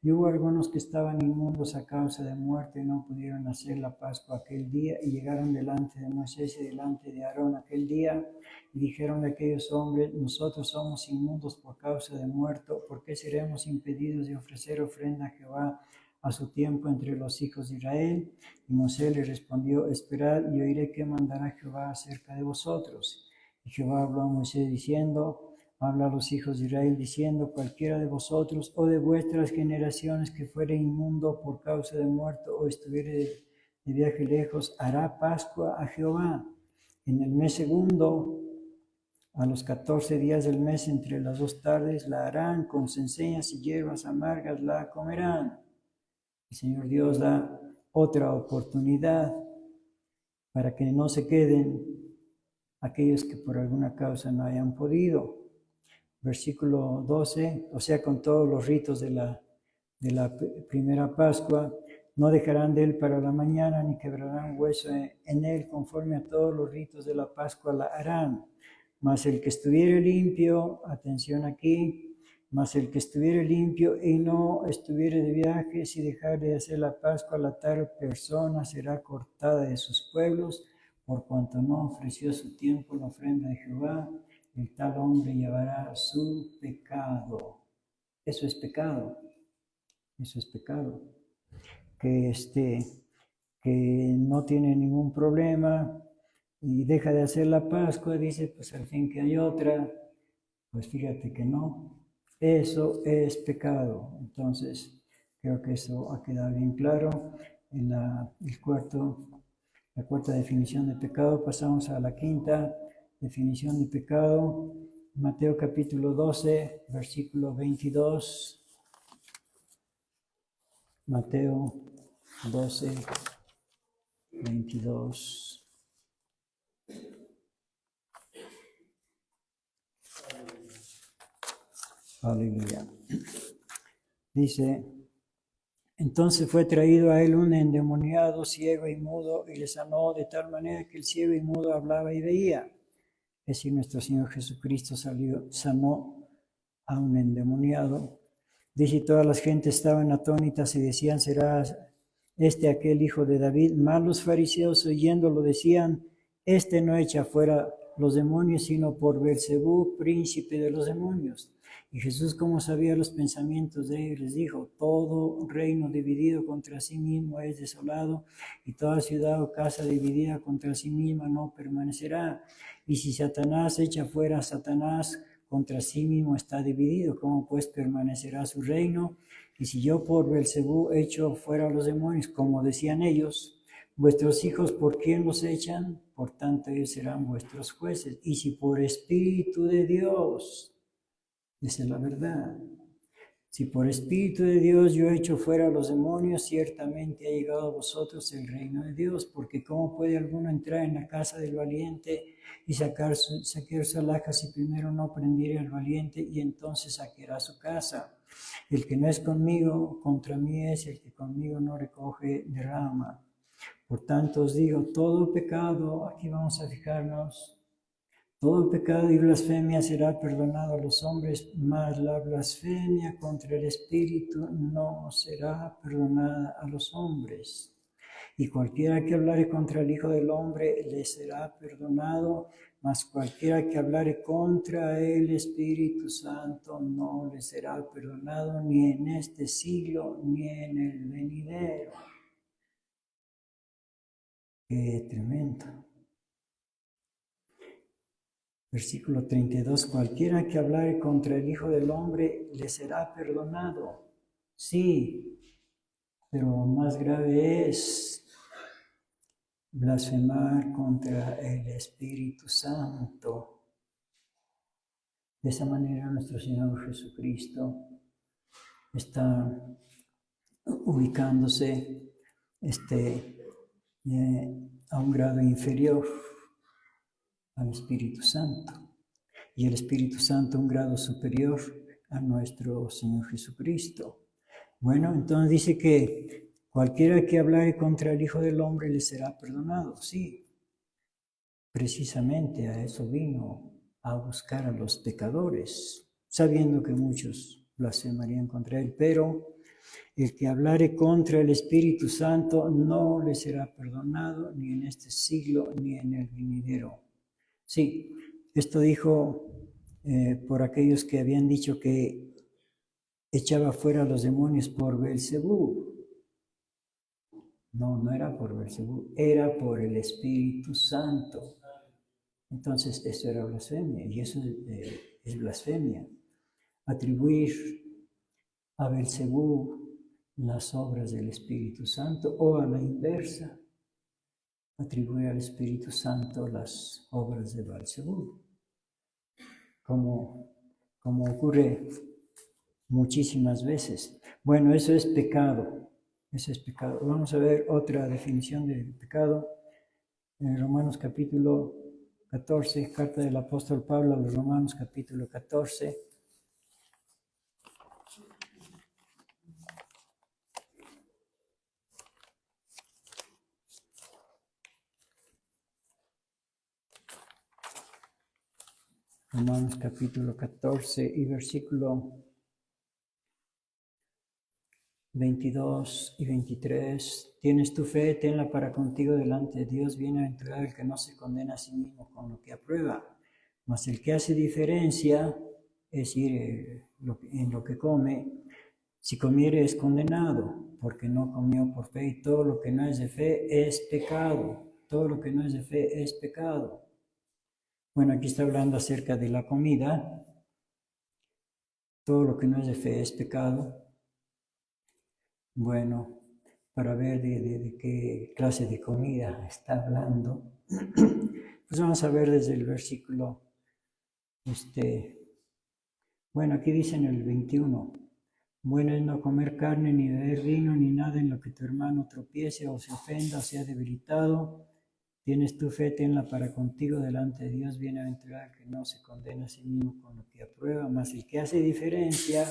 Y hubo algunos que estaban inmundos a causa de muerte y no pudieron hacer la Pascua aquel día, y llegaron delante de Moisés y delante de Aarón aquel día, y dijeron a aquellos hombres: nosotros somos inmundos por causa de muerto, ¿por qué seremos impedidos de ofrecer ofrenda a Jehová a su tiempo entre los hijos de Israel? Y Moisés le respondió: esperad y oiré qué mandará Jehová acerca de vosotros. Y Jehová habló a Moisés diciendo: habla a los hijos de Israel diciendo: cualquiera de vosotros o de vuestras generaciones que fuere inmundo por causa de muerto o estuviere de viaje lejos, hará Pascua a Jehová. En el mes segundo, a los 14 días del mes, entre las 2 tardes, la harán, con cenceñas y hierbas amargas la comerán. El Señor Dios da otra oportunidad para que no se queden aquellos que por alguna causa no hayan podido. Versículo 12, o sea, con todos los ritos de la primera Pascua, no dejarán de él para la mañana, ni quebrarán hueso en él, conforme a todos los ritos de la Pascua la harán. Mas el que estuviere limpio, atención aquí, mas el que estuviere limpio y no estuviere de viaje, si dejare de hacer la Pascua, la tal persona será cortada de sus pueblos, por cuanto no ofreció su tiempo la ofrenda de Jehová. El tal hombre llevará su pecado. Eso es pecado. Eso es pecado. Que que no tiene ningún problema y deja de hacer la Pascua, dice, pues al fin que hay otra, pues fíjate que no, eso es pecado. Entonces, creo que eso ha quedado bien claro. En la cuarta definición de pecado, pasamos a la quinta definición de pecado, Mateo capítulo 12, versículo 22. Mateo 12, 22. Aleluya. Dice, entonces fue traído a él un endemoniado, ciego y mudo, y le sanó de tal manera que el ciego y mudo hablaba y veía. Es decir, nuestro Señor Jesucristo sanó a un endemoniado. Dice, todas las gentes estaban atónitas y decían, ¿será este aquel hijo de David? Mas los fariseos oyéndolo decían, este no echa fuera los demonios, sino por Beelzebú, príncipe de los demonios. Y Jesús, como sabía los pensamientos de ellos, les dijo, todo reino dividido contra sí mismo es desolado, y toda ciudad o casa dividida contra sí misma no permanecerá. Y si Satanás echa fuera a Satanás, contra sí mismo está dividido, ¿cómo pues permanecerá su reino? Y si yo por Beelzebú echo fuera a los demonios, como decían ellos, vuestros hijos, ¿por quién los echan? Por tanto, ellos serán vuestros jueces. Y si por Espíritu de Dios, esa es la verdad, si por Espíritu de Dios yo echo fuera a los demonios, ciertamente ha llegado a vosotros el reino de Dios, porque ¿cómo puede alguno entrar en la casa del valiente y saquear su alhaja si primero no prendiere al valiente y entonces saqueará su casa? El que no es conmigo, contra mí es, el que conmigo no recoge, derrama. Por tanto os digo, todo pecado, aquí vamos a fijarnos, todo pecado y blasfemia será perdonado a los hombres, mas la blasfemia contra el Espíritu no será perdonada a los hombres. Y cualquiera que hablare contra el Hijo del Hombre le será perdonado, mas cualquiera que hablare contra el Espíritu Santo no le será perdonado ni en este siglo ni en el venidero. ¡Qué tremendo! Versículo 32, cualquiera que hablare contra el Hijo del Hombre le será perdonado. Sí, pero más grave es blasfemar contra el Espíritu Santo. De esa manera nuestro Señor Jesucristo está ubicándose a un grado inferior al Espíritu Santo, y el Espíritu Santo un grado superior a nuestro Señor Jesucristo. Bueno, entonces dice que cualquiera que hablare contra el Hijo del Hombre le será perdonado. Sí, precisamente a eso vino, a buscar a los pecadores, sabiendo que muchos blasfemarían contra él, pero el que hablare contra el Espíritu Santo no le será perdonado ni en este siglo ni en el venidero. Sí, esto dijo por aquellos que habían dicho que echaba fuera a los demonios por Beelzebú. No, no era por Beelzebú, era por el Espíritu Santo. Entonces, eso era blasfemia, y eso es blasfemia. Atribuir a Beelzebú las obras del Espíritu Santo, o a la inversa, atribuir al Espíritu Santo las obras de Beelzebú, como ocurre muchísimas veces. Bueno, eso es pecado. Eso es pecado. Vamos a ver otra definición de pecado en Romanos capítulo 14, carta del apóstol Pablo a los Romanos capítulo 14. Romanos capítulo 14 y versículo 22 y 23. Tienes tu fe, tenla para contigo delante de Dios, bienaventurado el que no se condena a sí mismo con lo que aprueba, mas el que hace diferencia, es decir, en lo que come, Si comiere es condenado, porque no comió por fe, y todo lo que no es de fe es pecado. Todo lo que no es de fe es pecado. Bueno, aquí está hablando acerca de la comida. Todo lo que no es de fe es pecado. Bueno, para ver de qué clase de comida está hablando, pues vamos a ver desde el versículo, bueno, aquí dice en el 21, bueno es no comer carne, ni beber vino, ni nada en lo que tu hermano tropiece o se ofenda o sea debilitado. Tienes tu fe, tenla para contigo delante de Dios, bienaventurado el que no se condena a sí mismo con lo que aprueba, mas el que hace diferencia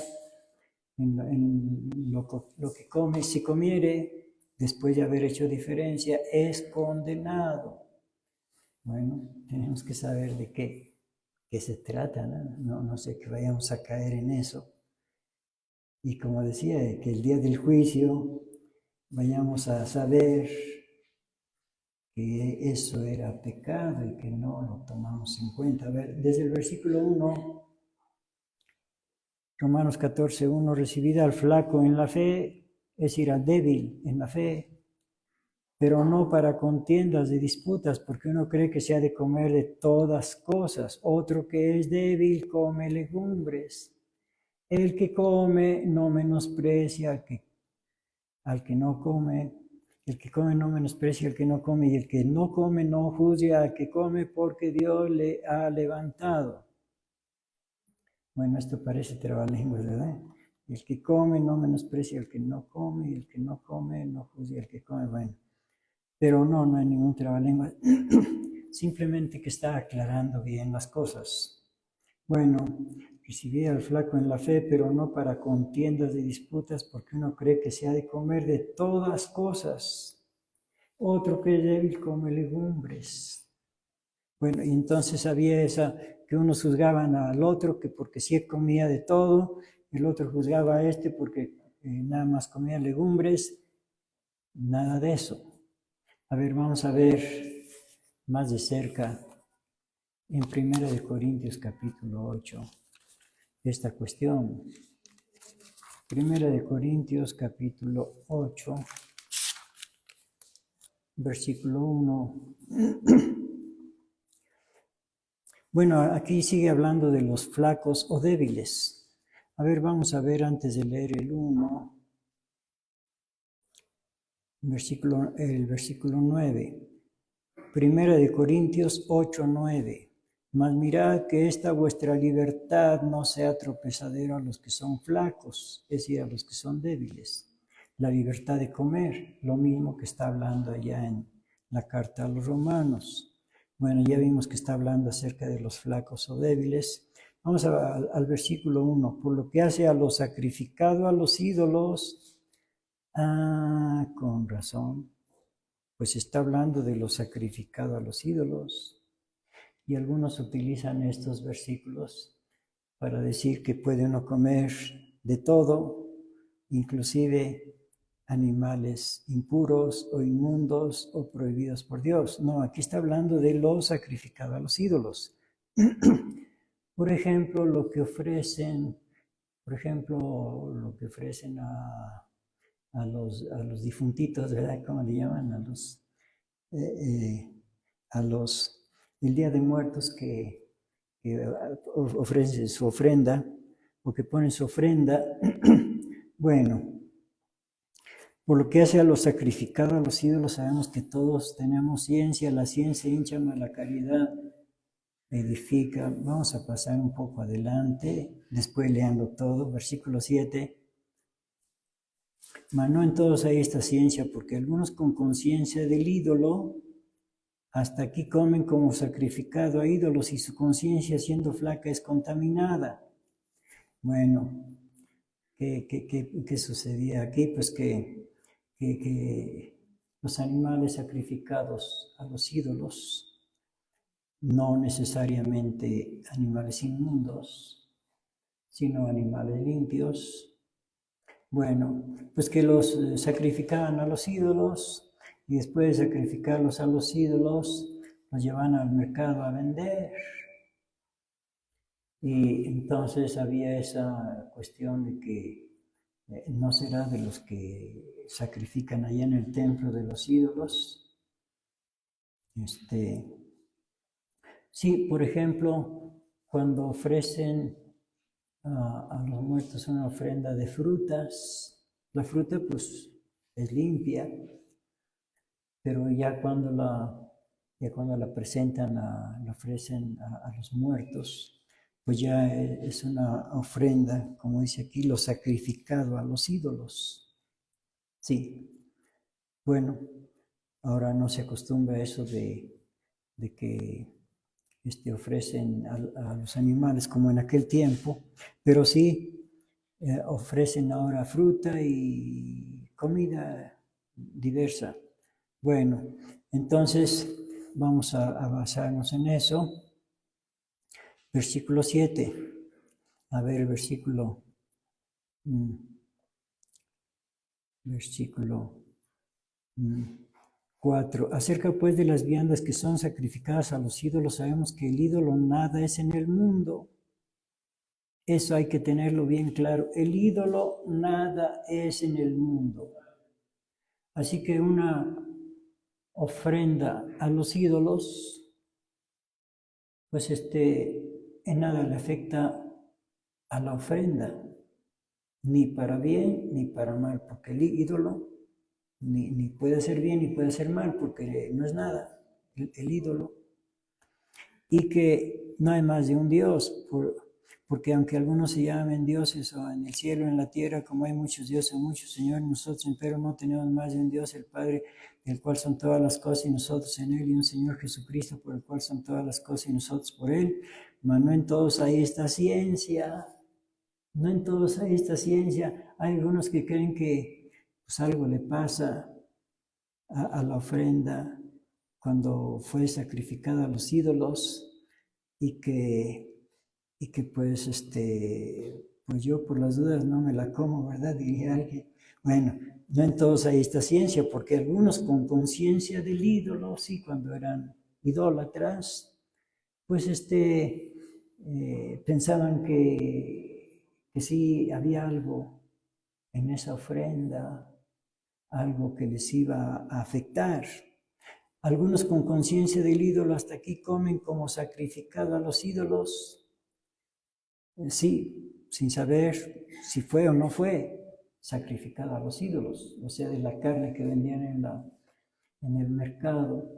en lo que come, si comiere, después de haber hecho diferencia, es condenado. Bueno, tenemos que saber de qué se trata, ¿no? No sé que vayamos a caer en eso. Y como decía, que el día del juicio vayamos a saber que eso era pecado y que no lo tomamos en cuenta. A ver, desde el versículo 1, Romanos 14:1, recibida al flaco en la fe, es decir, al débil en la fe, pero no para contiendas de disputas, porque uno cree que se ha de comer de todas cosas, otro que es débil come legumbres. El que come no menosprecia al que no come, el que come no menosprecia al que no come, y el que no come no juzga al que come, porque Dios le ha levantado. Bueno, esto parece trabalenguas, ¿verdad? El que come no menosprecia al que no come, y el que no come no juzga al que come. Bueno, pero no hay ningún trabalenguas. Simplemente que está aclarando bien las cosas. Bueno, recibí al flaco en la fe, pero no para contiendas de disputas, porque uno cree que se ha de comer de todas cosas. Otro que es débil come legumbres. Bueno, y entonces había esa, que unos juzgaban al otro, que porque sí comía de todo, el otro juzgaba a este porque nada más comía legumbres, nada de eso. A ver, vamos a ver más de cerca en 1 Corintios capítulo 8 esta cuestión. 1 Corintios capítulo 8, versículo 1. Bueno, aquí sigue hablando de los flacos o débiles. A ver, vamos a ver antes de leer el 1, el versículo 9. 1 Corintios 8, 9. Mas mirad que esta vuestra libertad no sea tropezadero a los que son flacos, es decir, a los que son débiles. La libertad de comer, lo mismo que está hablando allá en la carta a los romanos. Bueno, ya vimos que está hablando acerca de los flacos o débiles. Vamos al versículo 1. Por lo que hace a lo sacrificado a los ídolos. Con razón. Pues está hablando de lo sacrificado a los ídolos. Y algunos utilizan estos versículos para decir que puede uno comer de todo, inclusive animales impuros o inmundos o prohibidos por Dios. No, aquí está hablando de lo sacrificado a los ídolos. Por ejemplo, lo que ofrecen a los difuntitos, ¿verdad? ¿Cómo le llaman? El Día de Muertos que ofrecen su ofrenda o que ponen su ofrenda. Bueno, por lo que hace a lo sacrificado a los ídolos, sabemos que todos tenemos ciencia, la ciencia hincha más la caridad edifica. Vamos a pasar un poco adelante, después leando todo, versículo 7. Mas no en todos hay esta ciencia, porque algunos con conciencia del ídolo, hasta aquí comen como sacrificado a ídolos y su conciencia siendo flaca es contaminada. Bueno, ¿qué sucedía aquí? Pues que los animales sacrificados a los ídolos, no necesariamente animales inmundos, sino animales limpios. Bueno, pues que los sacrificaban a los ídolos y después de sacrificarlos a los ídolos, los llevaban al mercado a vender. Y entonces había esa cuestión de que no será de los que sacrifican allá en el templo de los ídolos. Sí, por ejemplo, cuando ofrecen a los muertos una ofrenda de frutas, la fruta pues es limpia, pero ya cuando la presentan, la ofrecen a los muertos, pues ya es una ofrenda, como dice aquí, lo sacrificado a los ídolos. Sí, bueno, ahora no se acostumbra a eso de que ofrecen a los animales como en aquel tiempo, pero sí ofrecen ahora fruta y comida diversa. Bueno, entonces vamos a basarnos en eso. Versículo 7. A ver el versículo 4. Acerca pues de las viandas que son sacrificadas a los ídolos, sabemos que el ídolo nada es en el mundo. Eso hay que tenerlo bien claro. El ídolo nada es en el mundo. Así que una ofrenda a los ídolos, pues en nada le afecta a la ofrenda, ni para bien ni para mal, porque el ídolo ni puede ser bien ni puede ser mal, porque no es nada, el ídolo. Y que no hay más de un Dios, porque aunque algunos se llamen dioses o en el cielo, en la tierra, como hay muchos dioses, muchos señores, nosotros empero no tenemos más de un Dios, el Padre, del cual son todas las cosas y nosotros en Él, y un Señor Jesucristo, por el cual son todas las cosas y nosotros por Él. Mas no en todos hay esta ciencia, no en todos hay esta ciencia. Hay algunos que creen que pues, algo le pasa a la ofrenda cuando fue sacrificada a los ídolos y que pues pues yo por las dudas no me la como, ¿verdad? Diría alguien. Bueno, no en todos hay esta ciencia, porque algunos con conciencia del ídolo, sí, cuando eran idólatras, pues pensaban que sí había algo en esa ofrenda, algo que les iba a afectar. Algunos con conciencia del ídolo hasta aquí comen como sacrificado a los ídolos, sí, sin saber si fue o no fue sacrificado a los ídolos, o sea, de la carne que vendían en el mercado.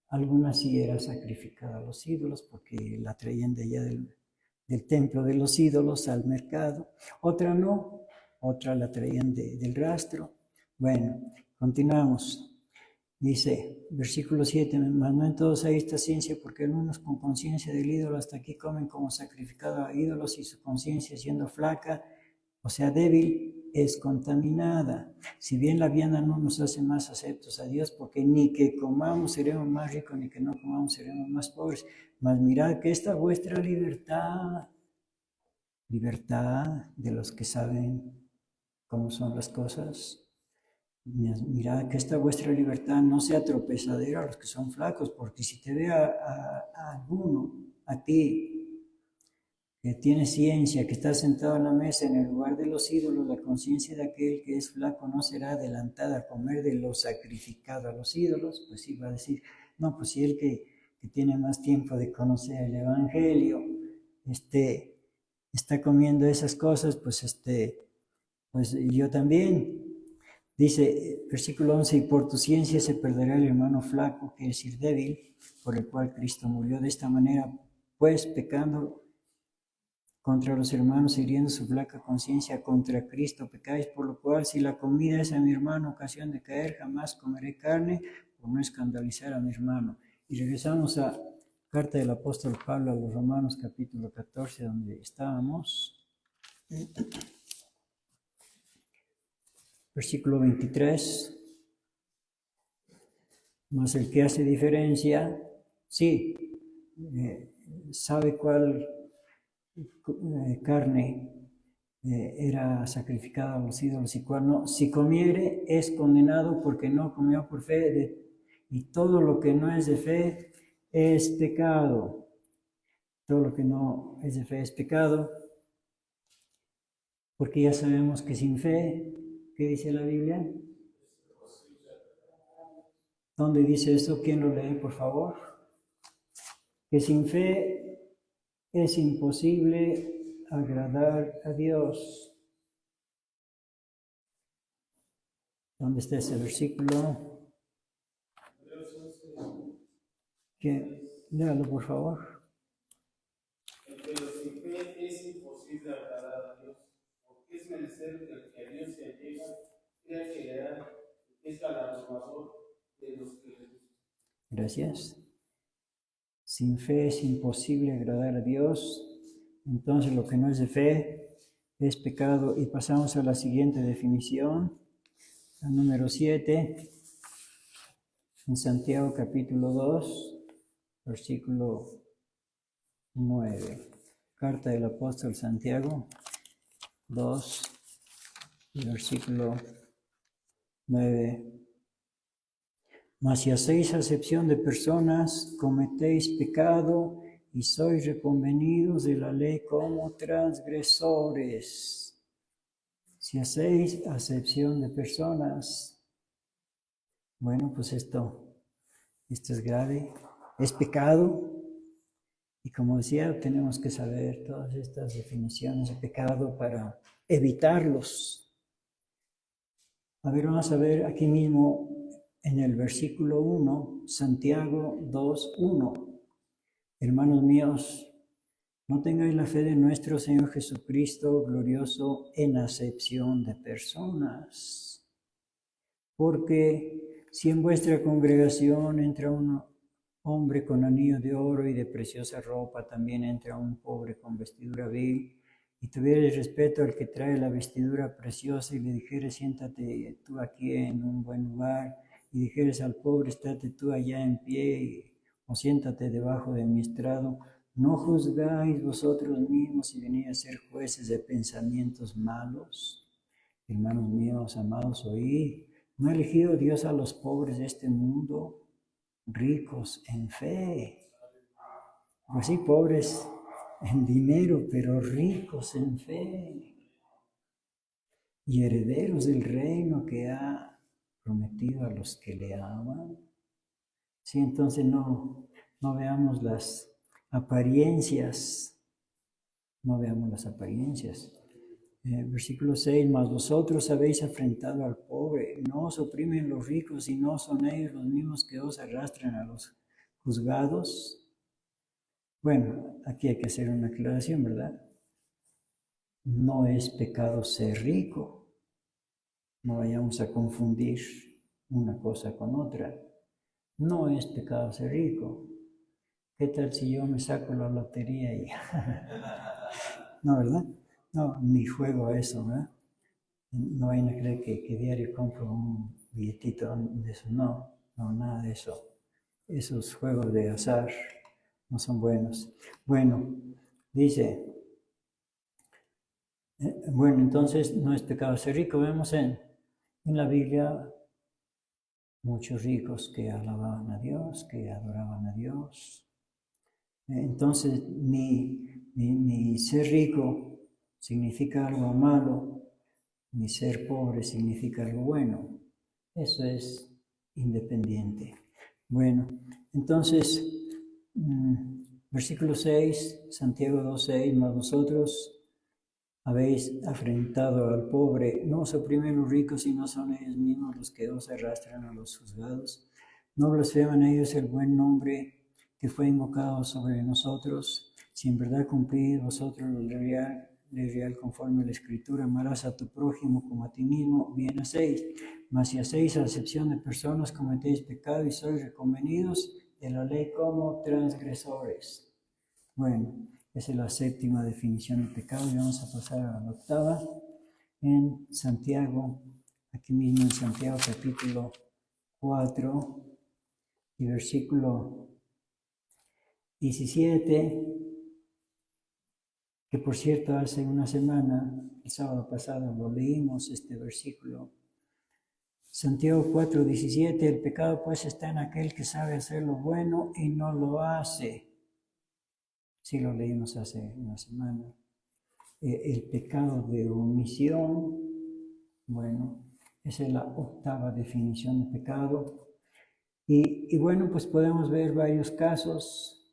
Alguna sí era sacrificada a los ídolos porque la traían de allá del templo de los ídolos al mercado. Otra no, otra la traían del rastro. Bueno, continuamos. Dice, versículo 7, mas no en todos hay esta ciencia, porque algunos con conciencia del ídolo hasta aquí comen como sacrificado a ídolos y su conciencia siendo flaca, o sea débil, es contaminada. Si bien la vianda no nos hace más aceptos a Dios, porque ni que comamos seremos más ricos, ni que no comamos seremos más pobres, mas mirad que esta vuestra libertad de los que saben cómo son las cosas, mirad que esta vuestra libertad no sea tropezadera a los que son flacos, porque si te ve a alguno, a ti, que tiene ciencia, que está sentado en la mesa en el lugar de los ídolos, la conciencia de aquel que es flaco no será adelantada a comer de lo sacrificado a los ídolos, pues sí va a decir, no, pues si el que tiene más tiempo de conocer el Evangelio, está comiendo esas cosas, pues yo también. Dice, versículo 11, y por tu ciencia se perderá el hermano flaco, que es decir débil, por el cual Cristo murió. De esta manera, pues, pecando contra los hermanos, hiriendo su flaca conciencia contra Cristo, pecáis, por lo cual, si la comida es a mi hermano ocasión de caer, jamás comeré carne, por no escandalizar a mi hermano. Y regresamos a carta del apóstol Pablo a los Romanos, capítulo 14, donde estábamos. Versículo 23. Mas el que hace diferencia, sí, sabe cuál carne era sacrificada a los ídolos y cuál no. Si comiere, es condenado porque no comió por fe, y todo lo que no es de fe es pecado. Todo lo que no es de fe es pecado. Porque ya sabemos que sin fe, ¿qué dice la Biblia? ¿Dónde dice eso? ¿Quién lo lee, por favor? Que sin fe es imposible agradar a Dios. ¿Dónde está ese versículo? Léalo, por favor. Pero sin fe es imposible agradar a Dios, porque es menester que el que a Dios se llega, crea que le da, es galardonador de los que le buscan. Gracias. Sin fe es imposible agradar a Dios. Entonces lo que no es de fe es pecado. Y pasamos a la siguiente definición, la número 7, en Santiago capítulo 2, versículo 9. Carta del apóstol Santiago 2, versículo 9. Mas si hacéis acepción de personas, cometéis pecado y sois reconvenidos de la ley como transgresores. Si hacéis acepción de personas, bueno, pues esto es grave, es pecado. Y como decía, tenemos que saber todas estas definiciones de pecado para evitarlos. A ver, vamos a ver aquí mismo en el versículo 1, Santiago 2:1. Hermanos míos, no tengáis la fe de nuestro Señor Jesucristo glorioso en acepción de personas. Porque si en vuestra congregación entra un hombre con anillo de oro y de preciosa ropa, también entra un pobre con vestidura vil, y tuvieres respeto al que trae la vestidura preciosa y le dijeres, siéntate tú aquí en un buen lugar, y dijeres al pobre, estate tú allá en pie, o siéntate debajo de mi estrado, ¿no juzgáis vosotros mismos y venís a ser jueces de pensamientos malos? Hermanos míos, amados, oíd, ¿no ha elegido Dios a los pobres de este mundo, ricos en fe? Pues sí, pobres en dinero, pero ricos en fe. Y herederos del reino que ha prometido a los que le aman. Sí, entonces no veamos las apariencias. No veamos las apariencias. Versículo 6, mas vosotros habéis afrentado al pobre, no os oprimen los ricos y no son ellos los mismos que os arrastran a los juzgados. Bueno, aquí hay que hacer una aclaración, ¿verdad? No es pecado ser rico, no vayamos a confundir una cosa con otra. No es pecado ser rico. ¿Qué tal si yo me saco la lotería y... No, ¿verdad? No, ni juego a eso, ¿verdad? No vayan a creer que diario compro un billetito de eso. No, nada de eso. Esos juegos de azar no son buenos. Bueno, dice, bueno, entonces no es pecado ser rico. Vemos en la Biblia muchos ricos que alababan a Dios, que adoraban a Dios. Entonces, ni ser rico significa algo malo, ni ser pobre significa algo bueno. Eso es independiente. Bueno, entonces, versículo 6, Santiago 2:6, mas vosotros habéis afrentado al pobre, no os oprimen los ricos y no son ellos mismos los que os arrastran a los juzgados. No blasfeman ellos el buen nombre que fue invocado sobre nosotros. Si en verdad cumplid vosotros lo real conforme a la Escritura, amarás a tu prójimo como a ti mismo, bien hacéis. Mas si hacéis acepción de personas, cometéis pecado y sois reconvenidos de la ley como transgresores. Bueno, esa es la séptima definición de pecado y vamos a pasar a la octava en Santiago, aquí mismo en Santiago capítulo 4 y versículo 17, que por cierto hace una semana, el sábado pasado, lo leímos este versículo. Santiago 4:17, el pecado pues está en aquel que sabe hacer lo bueno y no lo hace. Sí, lo leímos hace una semana. el pecado de omisión. Bueno, esa es la 8ª definición de pecado. Y bueno, pues podemos ver varios casos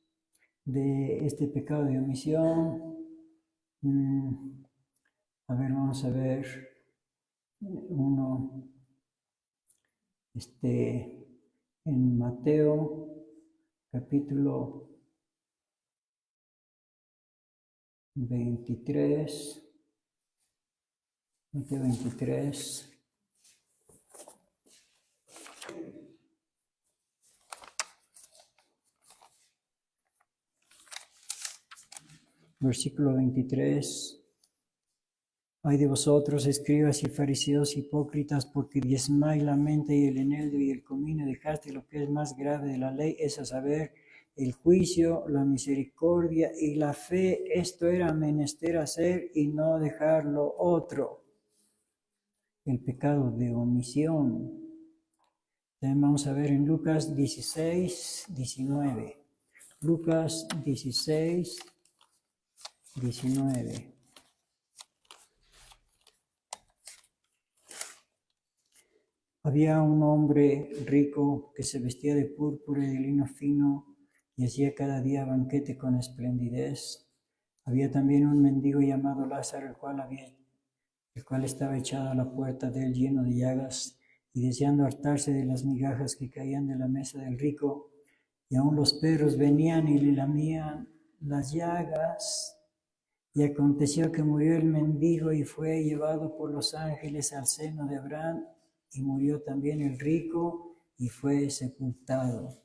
de este pecado de omisión. A ver, vamos a ver uno en Mateo capítulo 23. Mateo 23. Versículo 23. Ay de vosotros, escribas y fariseos hipócritas, porque diezmáis la menta y el eneldo y el comino, dejaste lo que es más grave de la ley, es a saber, el juicio, la misericordia y la fe. Esto era menester hacer y no dejar lo otro. El pecado de omisión. También vamos a ver en Lucas 16, 19. Lucas 16, 19. Había un hombre rico que se vestía de púrpura y de lino fino y hacía cada día banquete con esplendidez. Había también un mendigo llamado Lázaro, el cual estaba echado a la puerta de él lleno de llagas y deseando hartarse de las migajas que caían de la mesa del rico. Y aun los perros venían y le lamían las llagas. Y aconteció que murió el mendigo y fue llevado por los ángeles al seno de Abraham. Y murió también el rico y fue sepultado.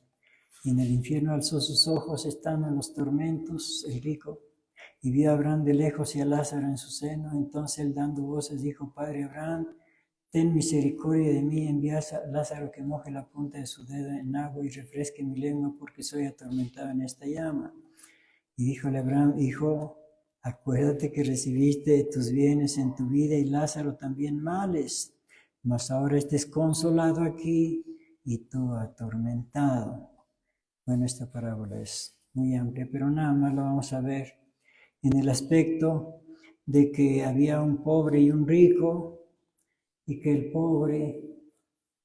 Y en el infierno alzó sus ojos, estando en los tormentos, el rico, y vio a Abraham de lejos y a Lázaro en su seno. Entonces él, dando voces, dijo: Padre Abraham, ten misericordia de mí, envía a Lázaro que moje la punta de su dedo en agua y refresque mi lengua, porque soy atormentado en esta llama. Y díjole Abraham: Hijo, acuérdate que recibiste tus bienes en tu vida y Lázaro también males, mas ahora estés consolado aquí y tú atormentado. Bueno, esta parábola es muy amplia, pero nada más lo vamos a ver en el aspecto de que había un pobre y un rico, y que el pobre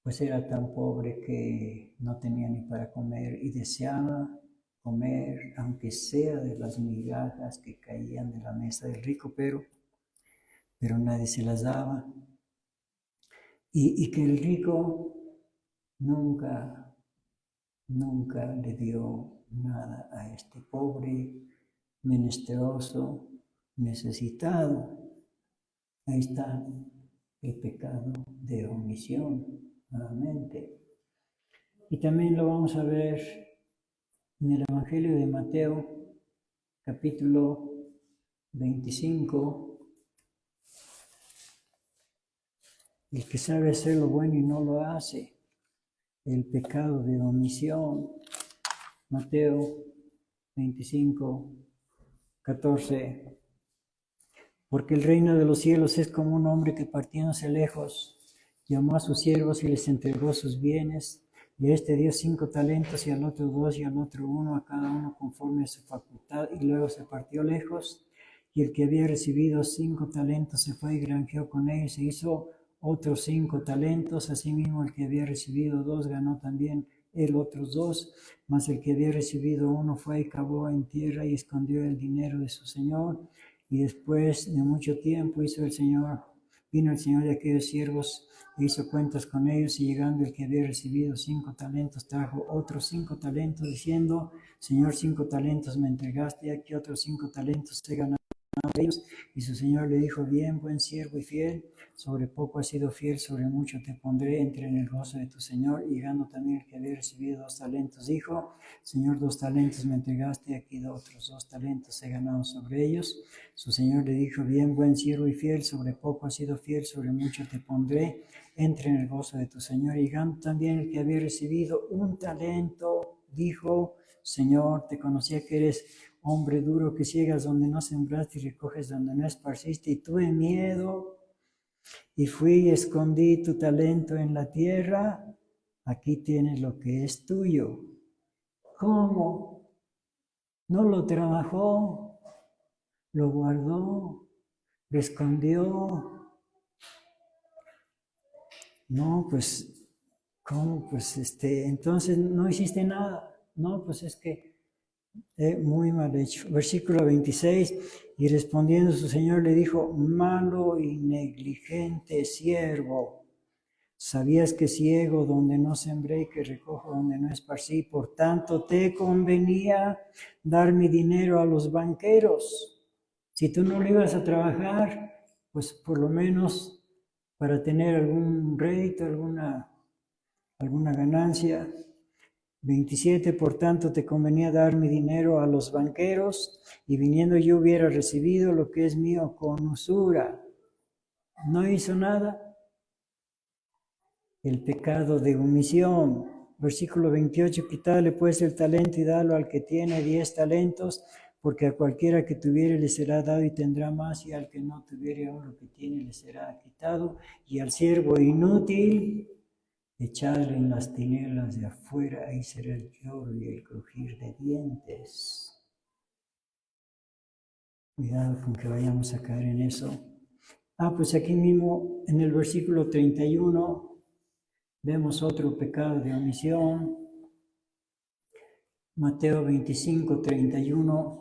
pues era tan pobre que no tenía ni para comer y deseaba comer, aunque sea de las migajas que caían de la mesa del rico, pero nadie se las daba. Y que el rico nunca le dio nada a este pobre, menesteroso, necesitado. Ahí está el pecado de omisión, nuevamente. Y también lo vamos a ver en el Evangelio de Mateo, capítulo 25. El que sabe hacer lo bueno y no lo hace, el pecado de omisión. Mateo 25, 14. Porque el reino de los cielos es como un hombre que, partiéndose lejos, llamó a sus siervos y les entregó sus bienes. Y a este dio 5 talentos, y al otro 2, y al otro 1, a cada uno conforme a su facultad. Y luego se partió lejos. Y el que había recibido 5 talentos se fue y granjeó con ellos, se hizo otros 5 talentos. Asimismo, el que había recibido 2 ganó también él otros 2. Mas el que había recibido 1 fue y cavó en tierra y escondió el dinero de su señor. Y después de mucho tiempo vino el señor de aquellos siervos e hizo cuentas con ellos, y llegando el que había recibido 5 talentos, trajo otros 5 talentos, diciendo: Señor, 5 talentos me entregaste, y aquí otros 5 talentos he ganado de ellos. Y su señor le dijo: Bien, buen siervo y fiel, sobre poco has sido fiel, sobre mucho te pondré, entra en el gozo de tu señor. Y llegando también el que había recibido 2 talentos, dijo: Señor, 2 talentos me entregaste, aquí otros 2 talentos he ganado sobre ellos. Su señor le dijo: Bien, buen siervo y fiel, sobre poco has sido fiel, sobre mucho te pondré, entra en el gozo de tu señor. Y llegando también el que había recibido 1 talento, dijo: Señor, te conocía que eres hombre duro, que ciegas donde no sembraste y recoges donde no esparciste, y tuve miedo y fui y escondí tu talento en la tierra. Aquí tienes lo que es tuyo. ¿Cómo? ¿No lo trabajó? ¿Lo guardó? respondió, no, pues, ¿cómo? Pues, entonces no hiciste nada. No, pues es que muy mal hecho. Versículo 26, y respondiendo su señor le dijo, malo y negligente siervo, sabías que ciego donde no sembré y que recojo donde no esparcí, por tanto te convenía dar mi dinero a los banqueros. Si tú no lo ibas a trabajar, pues por lo menos para tener algún rédito, alguna ganancia. 27, por tanto te convenía dar mi dinero a los banqueros, y viniendo yo hubiera recibido lo que es mío con usura. No hizo nada. El pecado de omisión. Versículo 28, quitadle pues el talento y dalo al que tiene 10 talentos, porque a cualquiera que tuviere le será dado y tendrá más, y al que no tuviere aún lo que tiene le será quitado. Y al siervo inútil, echadle en las tinieblas de afuera, ahí será el lloro y el crujir de dientes. Cuidado con que vayamos a caer en eso. Pues aquí mismo en el versículo 31 vemos otro pecado de omisión. Mateo 25, 31.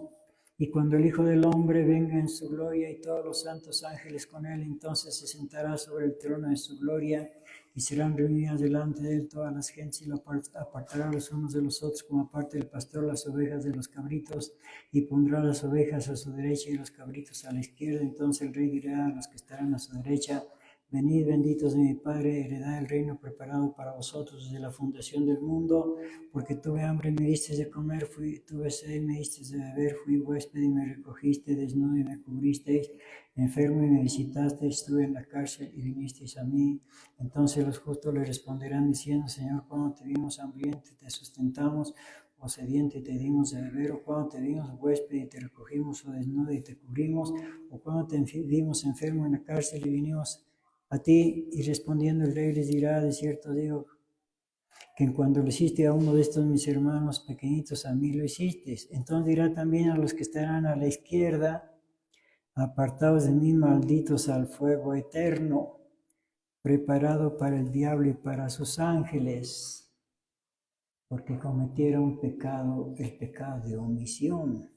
Y cuando el Hijo del Hombre venga en su gloria y todos los santos ángeles con él, entonces se sentará sobre el trono de su gloria, y serán reunidas delante de él todas las gentes, y lo apartará los unos de los otros, como aparte el pastor las ovejas de los cabritos, y pondrá las ovejas a su derecha y los cabritos a la izquierda. Entonces el rey dirá a los que estarán a su derecha, venid benditos de mi Padre, heredad el reino preparado para vosotros desde la fundación del mundo, porque tuve hambre y me diste de comer, tuve sed y me diste de beber, fui huésped y me recogiste, desnudo y me cubristeis, enfermo y me visitasteis, estuve en la cárcel y vinisteis a mí. Entonces los justos le responderán diciendo, Señor, cuando te vimos hambriento y te sustentamos, o sediente y te dimos de beber, o cuando te vimos huésped y te recogimos, o desnudo y te cubrimos, o cuando te vimos enfermo en la cárcel y vinimos a ti. Y respondiendo el rey les dirá, de cierto digo, que en cuando lo hiciste a uno de estos mis hermanos pequeñitos, a mí lo hiciste. Entonces dirá también a los que estarán a la izquierda, apartados de mí, malditos al fuego eterno, preparado para el diablo y para sus ángeles, porque cometieron pecado, el pecado de omisión.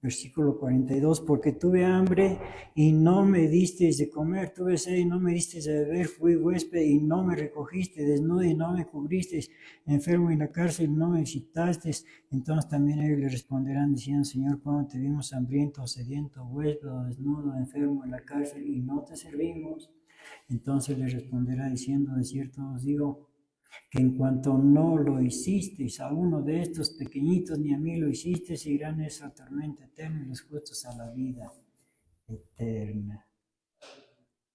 Versículo 42, porque tuve hambre y no me disteis de comer, tuve sed y no me disteis de beber, fui huésped y no me recogiste, desnudo y no me cubristeis, enfermo en la cárcel y no me visitasteis. Entonces también ellos le responderán diciendo, Señor, cuando te vimos hambriento, sediento, huésped, desnudo, enfermo en la cárcel y no te servimos. Entonces le responderá diciendo, de cierto os digo, que en cuanto no lo hicisteis a uno de estos pequeñitos, ni a mí lo hicisteis, irán esa tormenta eterna y los justos a la vida eterna.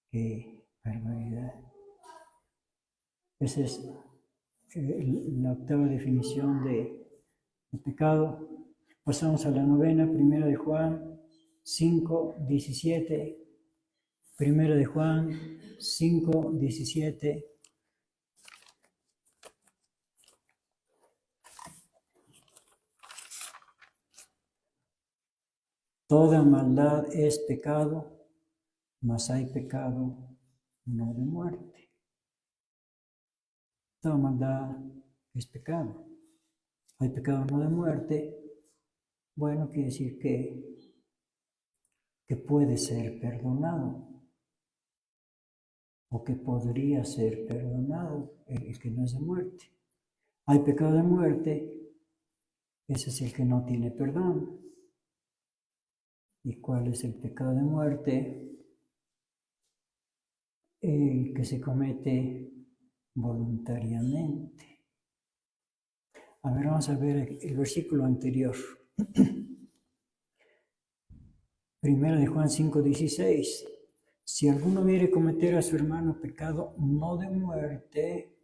¡Qué barbaridad! Esa es la octava definición de pecado. Pasamos a la novena, 1 de Juan 5, 17. 1 de Juan 5, 17. Toda maldad es pecado, mas hay pecado no de muerte. Toda maldad es pecado. Hay pecado no de muerte. Bueno, quiere decir que puede ser perdonado, o que podría ser perdonado, el que no es de muerte. Hay pecado de muerte, ese es el que no tiene perdón. ¿Y cuál es el pecado de muerte? El que se comete voluntariamente. A ver, vamos a ver el versículo anterior. 1 de Juan 5, 16. Si alguno viere cometer a su hermano pecado no de muerte,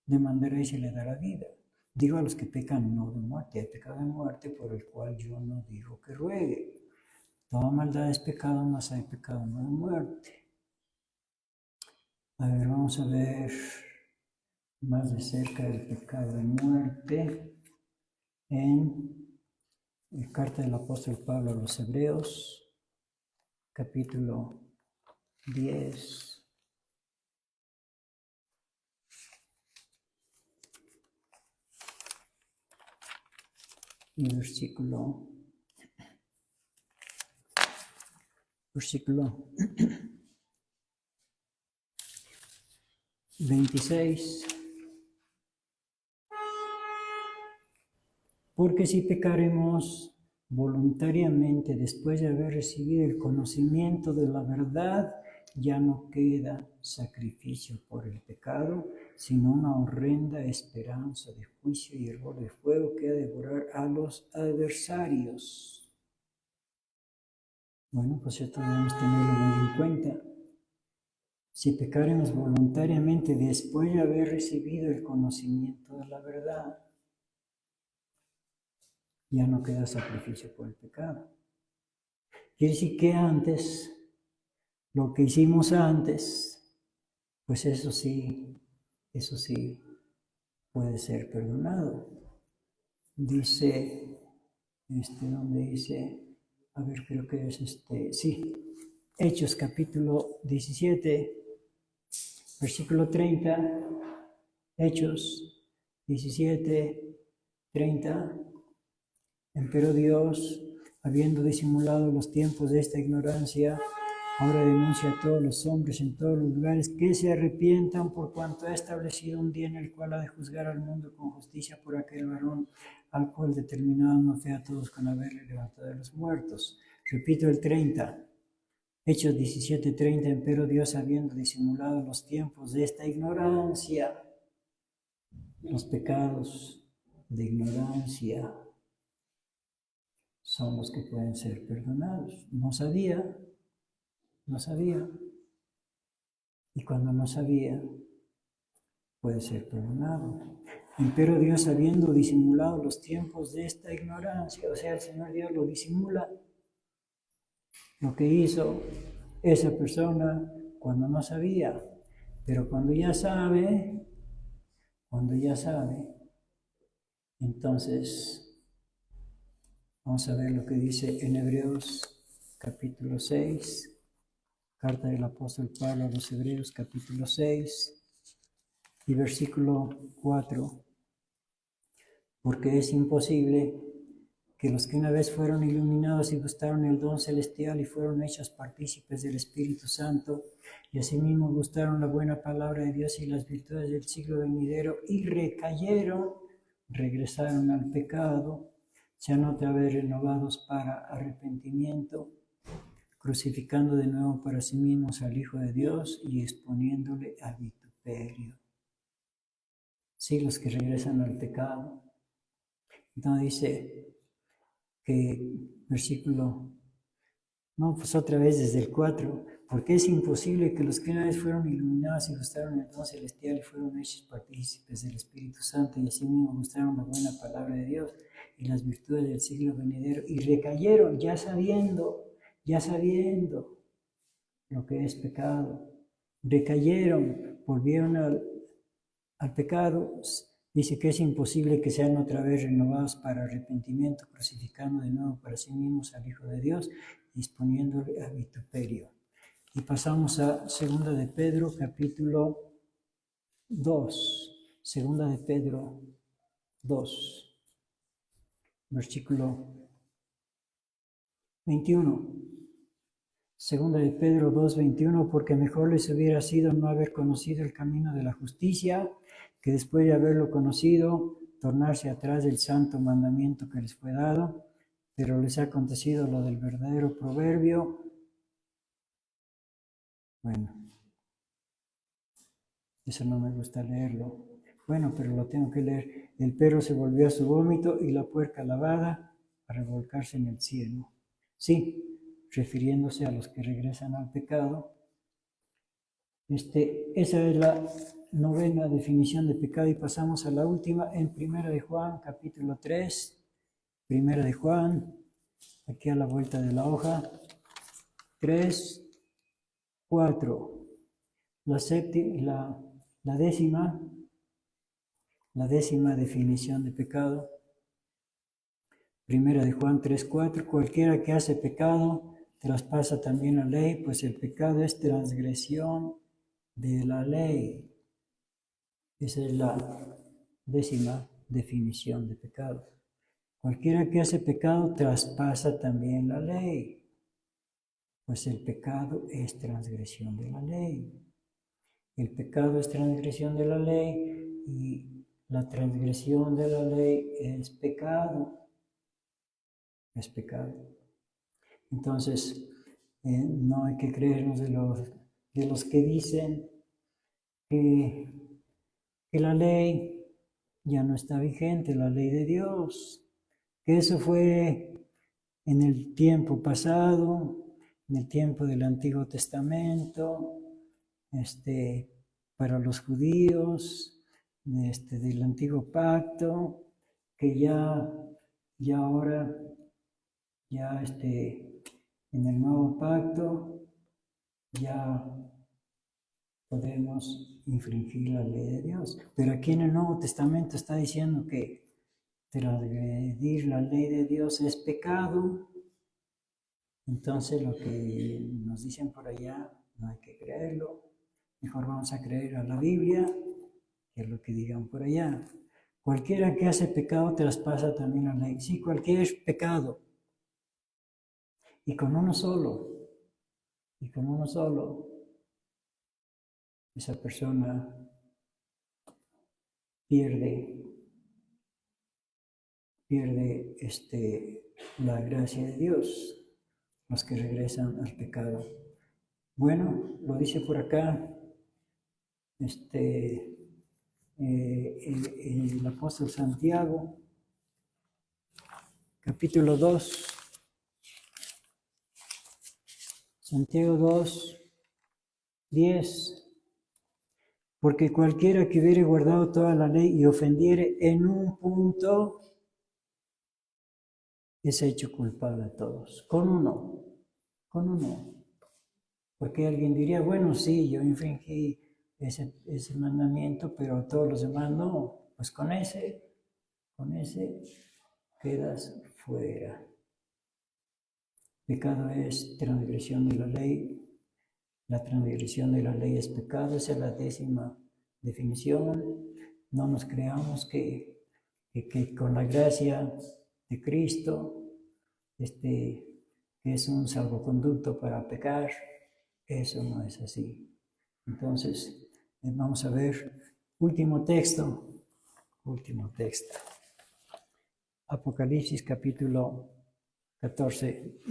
demandará y se le dará vida. Digo a los que pecan no de muerte, hay pecado de muerte por el cual yo no digo que ruegue. Toda maldad es pecado, mas hay pecado no de muerte. A ver, vamos a ver más de cerca el pecado de muerte en la carta del apóstol Pablo a los Hebreos, capítulo 10. Y versículo 26. Porque si pecaremos voluntariamente después de haber recibido el conocimiento de la verdad, ya no queda sacrificio por el pecado, sino una horrenda esperanza de juicio y hervor de fuego que ha de devorar a los adversarios. Bueno, pues esto debemos tenerlo muy en cuenta. Si pecaremos voluntariamente después de haber recibido el conocimiento de la verdad, ya no queda sacrificio por el pecado. Quiere decir que antes, lo que hicimos antes, pues eso sí puede ser perdonado. Dice, donde dice, a ver, creo que es sí, Hechos capítulo 17, versículo 30, Hechos 17, 30. Empero Dios, habiendo disimulado los tiempos de esta ignorancia, ahora denuncia a todos los hombres en todos los lugares que se arrepientan, por cuanto ha establecido un día en el cual ha de juzgar al mundo con justicia por aquel varón al cual determinado no fe a todos con haberle levantado de los muertos. Repito el 30. Hechos 17:30. Empero Dios, habiendo disimulado los tiempos de esta ignorancia, los pecados de ignorancia son los que pueden ser perdonados. No sabía. Y cuando no sabía, puede ser perdonado. Pero Dios, habiendo disimulado los tiempos de esta ignorancia, o sea, el Señor Dios lo disimula. Lo que hizo esa persona cuando no sabía, pero cuando ya sabe, entonces vamos a ver lo que dice en Hebreos capítulo 6, carta del apóstol Pablo a los Hebreos capítulo 6 y versículo 4. Porque es imposible que los que una vez fueron iluminados y gustaron el don celestial y fueron hechos partícipes del Espíritu Santo, y asimismo gustaron la buena palabra de Dios y las virtudes del siglo venidero, y regresaron al pecado, sean otra vez renovados para arrepentimiento, crucificando de nuevo para sí mismos al Hijo de Dios y exponiéndole a vituperio. Sí, los que regresan al pecado. Entonces dice que pues otra vez desde el 4, porque es imposible que los que una vez fueron iluminados y gustaron el don celestial y fueron hechos partícipes del Espíritu Santo y asimismo gustaron la buena palabra de Dios y las virtudes del siglo venidero y recayeron ya sabiendo lo que es pecado, recayeron, volvieron al pecado. Dice que es imposible que sean otra vez renovados para arrepentimiento, crucificando de nuevo para sí mismos al Hijo de Dios, disponiéndole a vituperio. Y pasamos a 2 de Pedro, capítulo 2. 2 de Pedro 2, versículo 21. 2 de Pedro 2, 21, porque mejor les hubiera sido no haber conocido el camino de la justicia, que después de haberlo conocido, tornarse atrás del santo mandamiento que les fue dado, pero les ha acontecido lo del verdadero proverbio. Bueno, eso no me gusta leerlo. Bueno, pero lo tengo que leer. El perro se volvió a su vómito y la puerca lavada a revolcarse en el cielo. Sí, refiriéndose a los que regresan al pecado. Esa es la novena definición de pecado y pasamos a la última en 1 de Juan, capítulo 3. 1 de Juan, aquí a la vuelta de la hoja, 3, 4. La décima definición de pecado. 1 de Juan 3, 4. Cualquiera que hace pecado traspasa también la ley, pues el pecado es transgresión de la ley. Esa es la 10ª definición de pecado. Cualquiera que hace pecado traspasa también la ley, pues el pecado es transgresión de la ley. El pecado es transgresión de la ley y la transgresión de la ley es pecado. Es pecado. Entonces, no hay que creernos de los que dicen que la ley ya no está vigente, la ley de Dios, que eso fue en el tiempo pasado, en el tiempo del Antiguo Testamento, para los judíos, del Antiguo Pacto, que ya ahora, ya en el Nuevo Pacto, ya podemos infringir la ley de Dios. Pero aquí en el Nuevo Testamento está diciendo que transgredir la ley de Dios es pecado. Entonces lo que nos dicen por allá no hay que creerlo. Mejor vamos a creer a la Biblia, que es lo que digan por allá. Cualquiera que hace pecado traspasa también la ley. Sí, cualquier pecado. Y con uno solo. Esa persona pierde la gracia de Dios, los que regresan al pecado. Bueno, lo dice por acá el apóstol Santiago, capítulo 2. Santiago 2, 10. Porque cualquiera que hubiere guardado toda la ley y ofendiere en un punto, es hecho culpable a todos. Con uno. Porque alguien diría, bueno, sí, yo infringí ese mandamiento, pero a todos los demás no. Pues con ese quedas fuera. Pecado es transgresión de la ley. La transgresión de la ley es pecado, esa es la 10ª definición. No nos creamos que con la gracia de Cristo, que es un salvoconducto para pecar, eso no es así. Entonces, vamos a ver, último texto. Apocalipsis capítulo 14.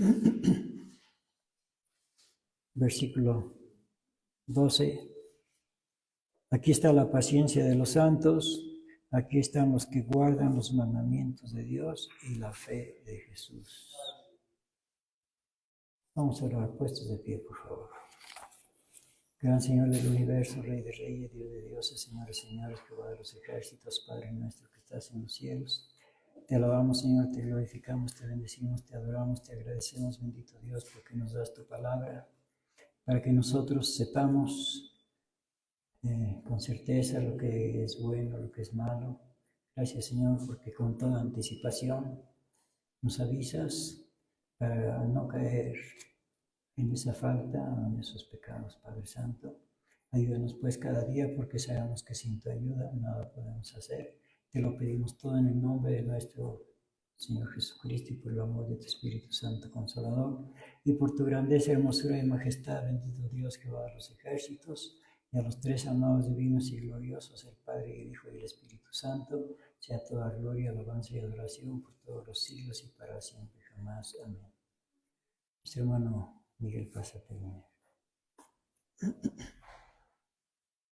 Versículo 12. Aquí está la paciencia de los santos, aquí están los que guardan los mandamientos de Dios y la fe de Jesús. Vamos a orar, puestos de pie, por favor. Gran Señor del universo, Rey de reyes, Dios de dioses, Señores, señores, Jehová de los ejércitos, Padre nuestro que estás en los cielos. Te alabamos, Señor, te glorificamos, te bendecimos, te adoramos, te agradecemos, bendito Dios, porque nos das tu palabra, para que nosotros sepamos con certeza lo que es bueno, lo que es malo. Gracias, Señor, porque con toda anticipación nos avisas para no caer en esa falta, en esos pecados, Padre Santo. Ayúdanos pues cada día, porque sabemos que sin tu ayuda nada podemos hacer. Te lo pedimos todo en el nombre de nuestro Señor Jesucristo y por el amor de tu Espíritu Santo Consolador y por tu grandeza, hermosura y majestad, bendito Dios, Jehová de los ejércitos, y a los tres amados divinos y gloriosos, el Padre y el Hijo y el Espíritu Santo, sea toda gloria, alabanza y adoración por todos los siglos y para siempre jamás. Amén. Nuestro hermano Miguel pasa a terminar.